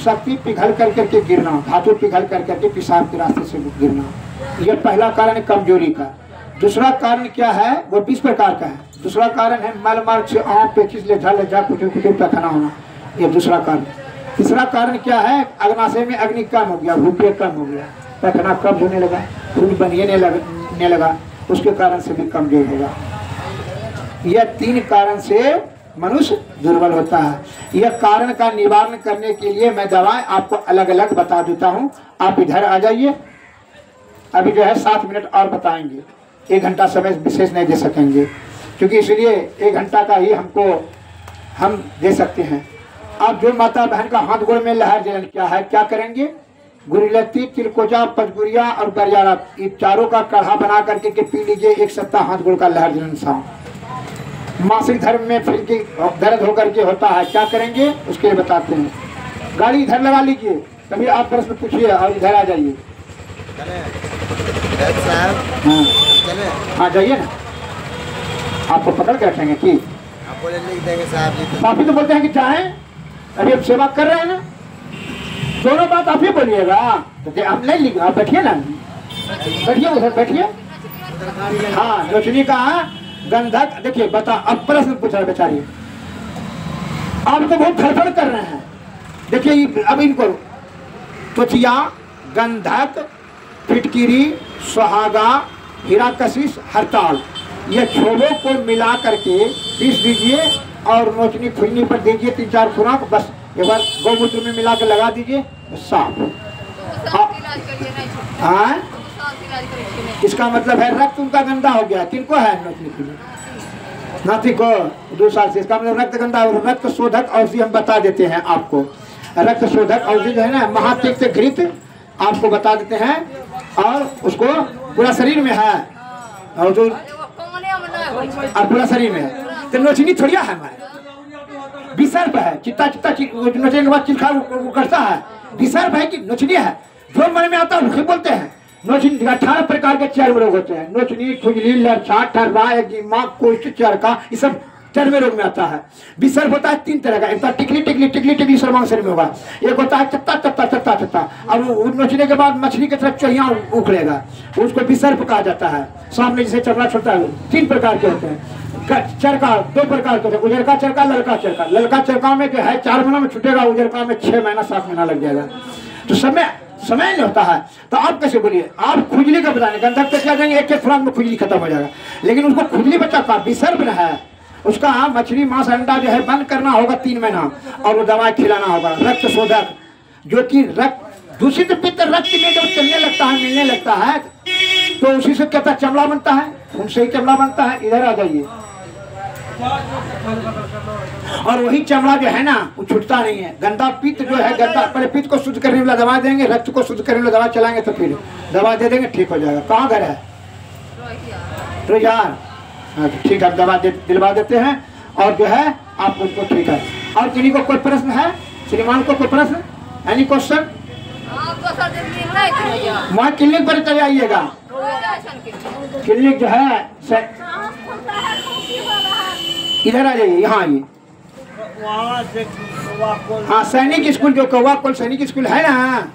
Speaker 1: शक्ति पिघल कर करके गिरना, धातु पिघल कर करके पेशाब के रास्ते से गिरना, यह पहला कारण है कमजोरी का। दूसरा कारण क्या है, वो 20 प्रकार का है। दूसरा कारण है मल मार्ग से आँख पे खिंचले झल जा कुछ पैखाना होना, ये दूसरा कारण। तीसरा कारण क्या है, अग्नाशय में अग्नि कम हो गया, भूखे कम हो गया, पैखाना कब्ज होने लगा, खून बनने लगा, उसके कारण से भी कमजोर होगा। यह 3 कारण से मनुष्य दुर्बल होता है। यह कारण का निवारण करने के लिए मैं दवाएं आपको अलग अलग बता देता हूँ। आप इधर आ जाइए, अभी जो है 7 मिनट और बताएंगे, 1 घंटा समय विशेष नहीं दे सकेंगे, क्योंकि इसलिए 1 घंटा का ही हम दे सकते हैं। आप जो माता बहन का हाथ गोड़ में लहर जलन क्या है, क्या करेंगे? गुरिलती, तिलकोचा, पचगुरिया और बरियारा, ये चारों का काढ़ा बना करके पी लीजिए 1 सप्ताह हाथ गोड़ का लहर जलन सा। मासिक धर्म में फिर के दर्द होकर के होता है, क्या करेंगे उसके लिए बताते हैं। गाड़ी इधर लगा लीजिए, कभी आप प्रश्न पूछिए और इधर आ जाइए। हाँ जाइए ना, आपको पकड़ के रखेंगे कि
Speaker 3: आप बोले लिख देंगे साहब जी,
Speaker 1: आप ही तो बोलते हैं कि चाहें, अभी अब सेवा कर रहे हैं ना, दोनों बात आप ही बोलिएगा, तो हम नहीं लिख, आप बैठिए ना, बैठिए उधर बैठिए। हाँ लोचनी का गंधक, देखिए बता, अब प्रश्न पूछ रहे बेचारी, आप तो बहुत फड़फड़ कर रहे हैं। देखिए अब इनको त्वचिया, गंधक, फिटकिरी, सुहागा, हीराकशिश, हड़ताल, ये छोड़ों को मिला करके पीस दीजिए और नोचनी खुजनी पर दीजिए 3-4 खुराक, बस एक बार गौमूत्र में मिला के लगा दीजिए, साफ। हाँ, इसका मतलब है रक्त उनका गंदा हो गया। किनको है नोचनी खुजनी? नाती को 2 साल से। इसका मतलब रक्त गंदा। और रक्त शोधक औषधि हम बता देते हैं आपको। रक्त शोधक औषधि जो है ना, महातिक्त घृत आपको बता देते हैं, और उसको पूरा शरीर में है, और जो पूरा शरीर में है। तो नोचनी थोड़ी है हमारे, विसर्प है। चित्ता चित्ता नोचने के बाद चिल्खा वो करता है, विसर्प है कि नोचनी है। जो मन में आता है उसको बोलते हैं नोचनी। 18 प्रकार के चर्म रोग होते हैं। नोचनी, खुजली, लरछा, ठर्रा, एक्जिमा, कुष्ठ, चरका, ये सब चर्म रोग में आता है। विसर्प होता है 3 तरह का। एक तो टिकली टिकली टिकली टिकली सर्वांग शरीर में होगा। एक होता है चत्ता चत्ता चत्ता चत्ता। अब वो नोचने के बाद मछली की तरफ चढ़िया उखड़ेगा, उसको विसर्प कहा जाता है। सामने जैसे चरना छोड़ता है, 3 प्रकार के होते हैं। चरका 2 प्रकार के होते हैं, उजरका चरका, ललका चरका। ललका चरका में जो है 4 महीना में छूटेगा, उजरका में 6 महीना 7 महीना लग जाएगा। तो समय नहीं होता है। तो आप कैसे बोलिए, आप खुजली का बताने गंधक पे क्या जाएंगे, एक खुराक में खुजली खत्म हो जाएगा। लेकिन उसको खुजली बच्चा का विसर्प है, उसका मछली मांस अंडा जो है बंद करना होगा 3 महीना, और वो दवाई खिलाना होगा। रक्त शोधक, जो कि रक्त दूषित पित्त रक्त में जब चलने लगता है, मिलने लगता है, तो उसी से क्या चमड़ा बनता है, उनसे ही चमड़ा बनता है। इधर आ जाइए। और वही चमड़ा जो है ना, वो छूटता नहीं है। गंदा पित्त जो है, गंदा पहले पित्त को शुद्ध करने वाला दवा देंगे, रक्त को शुद्ध करने वाला दवा चलाएंगे, तो फिर दवा दे देंगे, ठीक हो जाएगा। कहाँ घर है? रोजान। ठीक है, दवा दिलवा देते हैं, और जो है आप उसको ठीक है। और किन्हीं को कोई प्रश्न है? श्रीमान को कोई प्रश्न? Any question? वहाँ क्लिनिक पर चले आइएगा। क्लिनिक जो है इधर आ जाइए, यहाँ आइए। हाँ, सैनिक स्कूल, जो कौवा कोल सैनिक स्कूल है ना,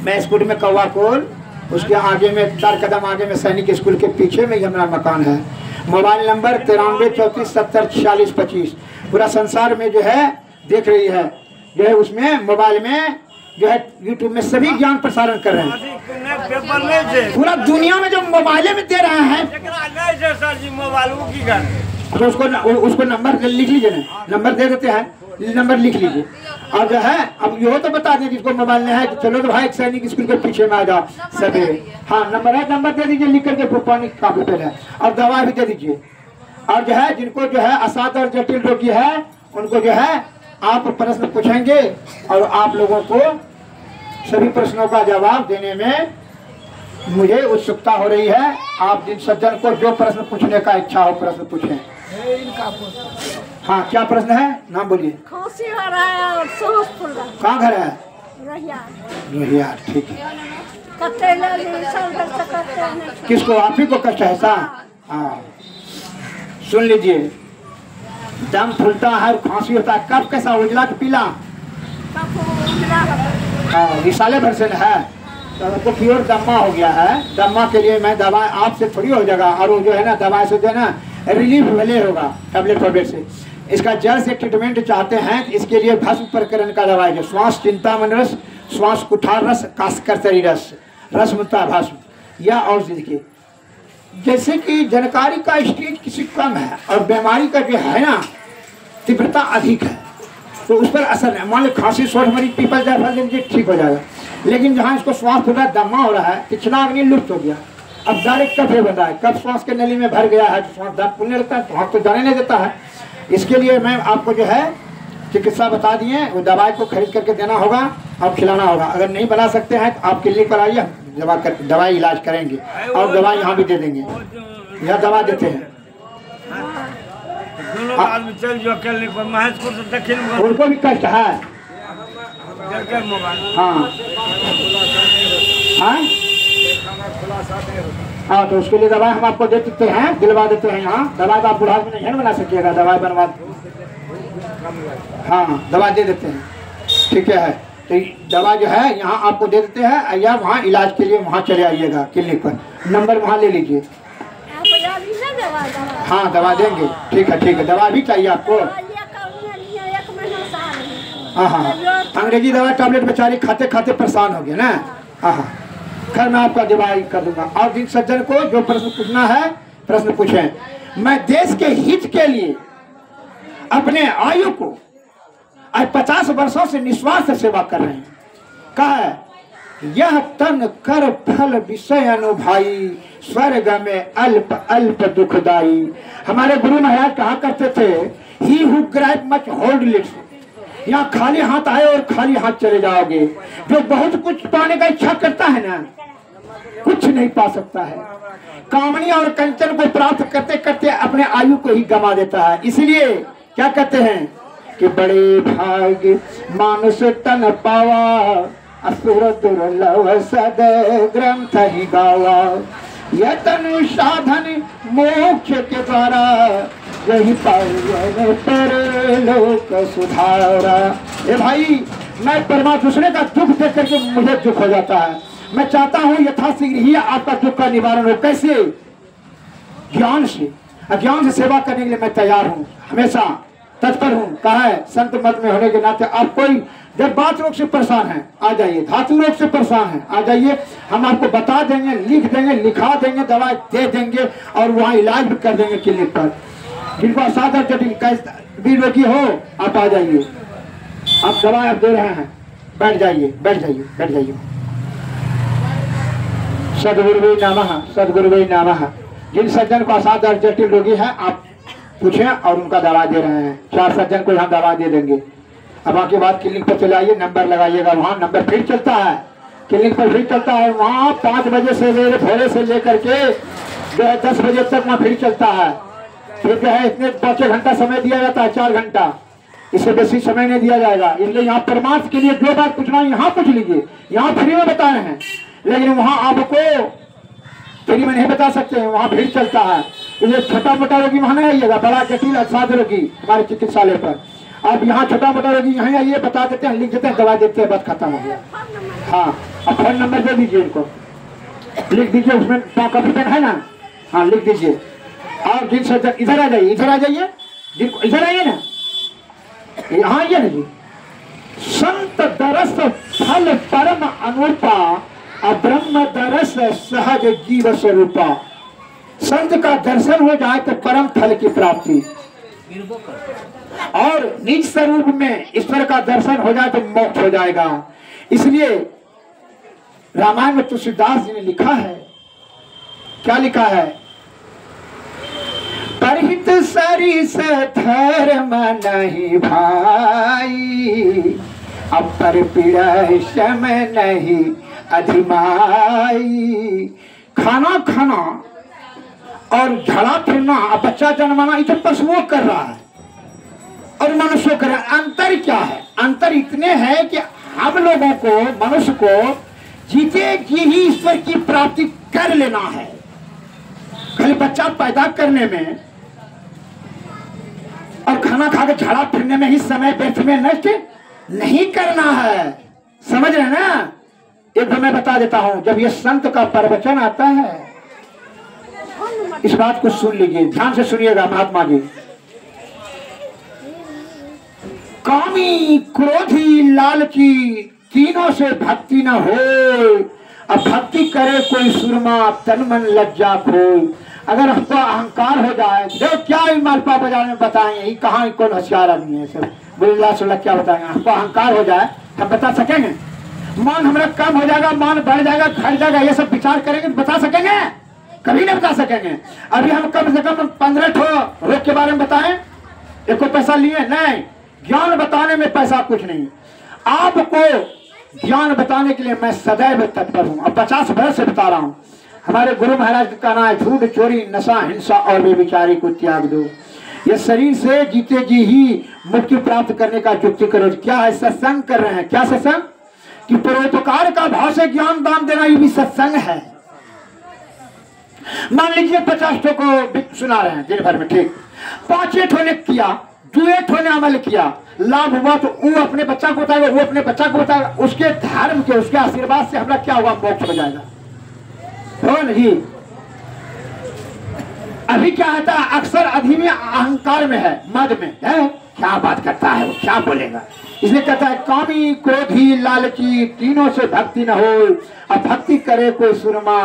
Speaker 1: मैं स्कूल में कौवा कोल, उसके आगे में 4 कदम आगे में सैनिक स्कूल के पीछे में ही हमारा मकान है। Mobile number 93 34 70 46 25। पूरा संसार में जो है देख रही है, जो है उसमें मोबाइल में जो है यूट्यूब में सभी ज्ञान प्रसारण कर रहे हैं। पूरा दुनिया में जो मोबाइल में दे रहे हैं, तो उसको नंबर लिख लीजिए ना, नंबर दे देते हैं, नंबर लिख लीजिए। और जो है अब यो तो बता दें जिसको मोबाइल नहीं है कि चलो तो भाई सैनिक स्कूल के पीछे में आ जाओ सवेरे। हाँ, नंबर है, नंबर दे दीजिए लिख करके, पानी काफी पहले, और दवा भी दे दीजिए। और जो है जिनको जो है असाध्य और जटिल रोगी है, उनको जो है आप प्रश्न पूछेंगे, और आप लोगों को सभी प्रश्नों का जवाब देने में मुझे उत्सुकता हो रही है। आप जिन सज्जन को जो प्रश्न पूछने का इच्छा हो प्रश्न पूछें। हाँ, क्या प्रश्न है? नाम बोलिए।
Speaker 4: खांसी हो रहा है और सांस फूल रहा है।
Speaker 1: कहाँ घर है?
Speaker 4: रहिया।
Speaker 1: ठीक है।
Speaker 4: हैं।
Speaker 1: किसको? आप ही को कष्ट है सा? हाँ, सुन लीजिए। दम फूलता है, खांसी होता है, कब कैसा? उजला कि पीला? हाँ, विशाले भर से है, तो प्योर दम्मा हो गया है। दम्मा के लिए मैं दवा आपसे थोड़ी हो जाएगा, और वो जो है ना दवा से जो है ना रिलीफ भले होगा टैबलेट से। इसका जड़ से ट्रीटमेंट चाहते हैं, इसके लिए भस्म प्रकरण का दवाई है। श्वास चिंतामन रस, श्वास कुठार रस, कास्करतरी रस, रसमुता भस्म, या औषधि की। जैसे कि जानकारी का स्टेज किसी कम है, और बीमारी का जो है ना तीव्रता अधिक है, तो उस पर असर नहीं। मान लो खांसी सोच मरीज पीपल जाए लीजिए, ठीक हो जाएगा। लेकिन जहाँ इसको श्वास फूल रहा है, दमा हो रहा है, पिछला अग्नि लुप्त हो गया, अब डायरेक्ट कफ बन रहा है, कब श्वास के नली में भर गया है, तो श्वास दम फूलने लगता है, तो हाथ तो जाने नहीं देता है। इसके लिए मैं आपको जो है चिकित्सा बता दिए, वो दवाई को खरीद करके देना होगा और खिलाना होगा। अगर नहीं बना सकते हैं तो आप क्लिनिक पर आइए, दवाई इलाज करेंगे, और दवाई यहाँ भी दे देंगे, यह दवा देते हैं। उनको भी कष्ट है। हाँ हाँ, तो उसके लिए दवाई हम आपको दे देते हैं, दिलवा देते हैं। यहाँ दवाई तो आप बुढ़ापे में नहीं बना सकिएगा, दवाई बनवा। हाँ, दवा दे देते हैं, ठीक है। तो दवा जो है यहाँ आपको दे देते हैं, या वहाँ इलाज के लिए वहाँ चले आइएगा क्लिनिक पर, नंबर वहाँ ले लीजिए। हाँ, दवा देंगे, ठीक है ठीक है। दवा भी चाहिए आपको? हाँ हाँ, अंग्रेजी दवा टैबलेट बेचारी खाते खाते परेशान हो गए ना। हाँ हाँ, खैर मैं आपका दवाई कर दूंगा। और जिन सज्जन को जो प्रश्न पूछना है प्रश्न पूछें। मैं देश के हित के लिए अपने आयु को आज 50 वर्षों से निस्वार्थ सेवा कर रहे हैं। कहा है यह तन कर फल विषय अनुभाई, स्वर्ग में अल्प अल्प दुखदाई। हमारे गुरु महाराज कहा करते थे he who grab much hold little, यहाँ खाली हाथ आए और खाली हाथ चले जाओगे। जो बहुत कुछ पाने का इच्छा करता है ना, कुछ नहीं पा सकता है। कामनी और कंचन को प्राप्त करते करते अपने आयु को ही गंवा देता है। इसलिए क्या कहते हैं कि बड़े भाग्य मानुष तन पावा, असुर दुर्लभ सद ग्रंथ ही गावा। यह तनु साधन मोक्ष के द्वारा, यही पावन पर लोक सुधारा। ये भाई मैं परमात्मा दूसरे का दुख देख करके मुझे दुख हो जाता है। मैं चाहता हूँ यथाशीघ्र ही आपका दुख का निवारण हो। कैसे? ज्ञान से। अज्ञान से सेवा करने के लिए मैं तैयार हूँ, हमेशा तत्पर हूँ। कहा है संत मत में होने के नाते आप कोई जब बात रोग से परेशान है आ जाइए, धातु रोग से परेशान है आ जाइए, हम आपको बता देंगे, लिख देंगे, लिखा देंगे, दवा दे देंगे और वहाँ इलाज भी कर देंगे क्लिनिक पर। जिनको असाधारण जटिल भी रोगी हो आप आ जाइए, आप दवा आप दे रहे हैं, बैठ जाइए बैठ जाइए बैठ जाइए। सदगुरुवे नमः सदगुरुवे नमः। जिन सज्जन को असाधारण जटिल रोगी है आप पूछें और उनका दवा दे रहे हैं। 4 सज्जन को हम दवा दे देंगे। अब बाकी बात क्लिनिक पर चले आइए, नंबर लगाइएगा, वहाँ नंबर फिर चलता है, क्लिनिक पर फिर चलता है। वहाँ 5 बजे से भोरे से लेकर के जो है 10 बजे तक वहाँ फिर चलता है। फिर जो है इतने 5 घंटा समय दिया जाता है, 4 घंटा, इससे बेसी समय नहीं दिया जाएगा। इसलिए यहाँ परमार्थ के लिए जो बात पूछना यहाँ पूछ लीजिए, यहाँ फ्री में बता रहे हैं, लेकिन वहाँ आपको फ्री में नहीं बता सकते हैं, वहाँ भीड़ चलता है। इसलिए छोटा मोटा रोगी वहाँ नहीं आइएगा, बड़ा जटिल असाध्य रोगी हमारे चिकित्सालय पर। आप यहाँ छोटा मोटा रोगी यहाँ आइए, बता देते हैं, लिख देते हैं, दवा देते हैं, बस खत्म हो गया। हाँ अब फोन नंबर दे दीजिए, इनको लिख दीजिए, उसमें कॉपी पेन है ना, हाँ लिख दीजिए। और जिन सज्जन इधर आ जाइए, इधर आ जाइए, जिनको इधर आइए ना, यहाँ आइए ना जी। संत दरस फल परम अनुपा, अब्रह्म दरस सहज जीव स्वरूपा। संत का दर्शन हो जाए तो परम फल की प्राप्ति, और निज स्वरूप में ईश्वर का दर्शन हो जाए तो मोक्ष हो जाएगा। इसलिए रामायण में तुलसीदास जी ने लिखा है, क्या लिखा है? परहित सरिस धर्म नहीं भाई, अब पर पीड़ा शम नहीं अधिमाई। खाना खाना और झड़ा फिरना, बच्चा जन्माना, ये तो पशुओं कर रहा है और मनुष्य कर रहा है। अंतर क्या है? अंतर इतने है कि हम लोगों को, मनुष्य को जीते जी ही ईश्वर की प्राप्ति कर लेना है। खाली बच्चा पैदा करने में और खाना खा के झड़ा फिरने में ही समय व्यर्थ में नष्ट नहीं करना है। समझ रहे ना? एक बार मैं बता देता हूं, जब ये संत का प्रवचन आता है, इस बात को सुन लीजिए, ध्यान से सुनिएगा महात्मा जी। कामी क्रोधी लालची तीनों से भक्ति न हो, अब भक्ति करे कोई सुरमा तन मन लज्जा खोए। अगर हमको अहंकार हो जाए, देखो क्या मालपा बाजार में बताएंगे, कहाँ कौन होशियार आदमी है, सब बुल्ला सुल्ला क्या बताएंगे। हमको अहंकार हो जाए हम बता सकेंगे? मान हमारा कम हो जाएगा, मान बढ़ जाएगा, घट जाएगा, ये सब विचार करेंगे तो बता सकेंगे? कभी नहीं बता सकेंगे। अभी हम कम से कम 15 रोग के बारे में बताएं, एको पैसा लिए नहीं। ज्ञान बताने में पैसा कुछ नहीं। आपको ज्ञान बताने के लिए मैं सदैव तत्पर हूँ, और 50 वर्ष से बता रहा हूँ। हमारे गुरु महाराज का कहना है, झूठ चोरी नशा हिंसा और बेविचारी को त्याग दो। ये शरीर से जीते जी ही मुक्ति प्राप्त करने का युक्ति करो। क्या है? सत्संग कर रहे हैं। क्या सत्संग? कि परोपकार का भाव से ज्ञान दान देना, ये भी सत्संग है। मान लीजिए 50 को सुना रहे हैं दिन भर में, ठीक, 5 ठो ने किया, 2 ठो ने अमल किया, लाभ हुआ तो वो अपने बच्चा को बताएगा, वो अपने बच्चा को बताएगा। उसके धर्म के, उसके आशीर्वाद से हमारा क्या होगा? मोक्ष हो जाएगा। हो नहीं? अभी क्या होता है, अक्सर आदमी अहंकार में है, मद में है, क्या बात करता है वो, क्या बोलेगा। इसलिए कहता है कामी क्रोधी लालची तीनों से भक्ति न हो, अब भक्ति करे कोई सुरमा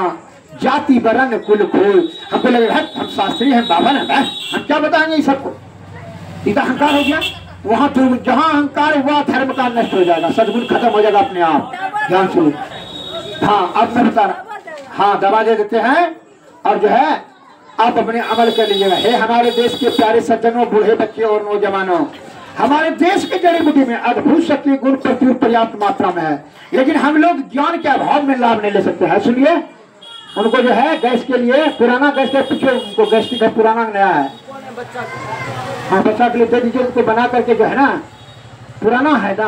Speaker 1: जाति वरण कुल खोल। हमको लगे हम शास्त्री हैं, बाबा हैं, हम क्या बताएंगे इस सबको। सीधा अहंकार हो गया, वहां तो जहां अहंकार हुआ धर्म का नष्ट हो जाएगा, सद्गुण खत्म हो जाएगा अपने आप। ध्यान सुनो। हाँ अब मैं बता रहा, हाँ दबा दे देते हैं और जो है आप अपने अमल कर लीजिएगा। हे हमारे देश के प्यारे सज्जनों, बूढ़े बच्चे और नौजवानों, हमारे देश के जड़ी बूटी में अद्भुत शक्ति गुण प्रचुर पर्याप्त मात्रा में है, लेकिन हम लोग ज्ञान के अभाव में लाभ नहीं ले सकते हैं। सुनिए, उनको जो है गैस के लिए पुराना गैस के पीछे उनको गैस्ट्रिक है, पुराना नया है। हाँ बच्चा के लिए दे दीजिए उनको बना करके, जो है ना पुराना है ना।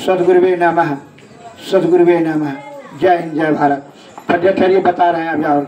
Speaker 1: सदगुरुवे नमः, सदगुरुवे नमः। जय हिंद जय भारत। ठहरिए बता रहे हैं अभी और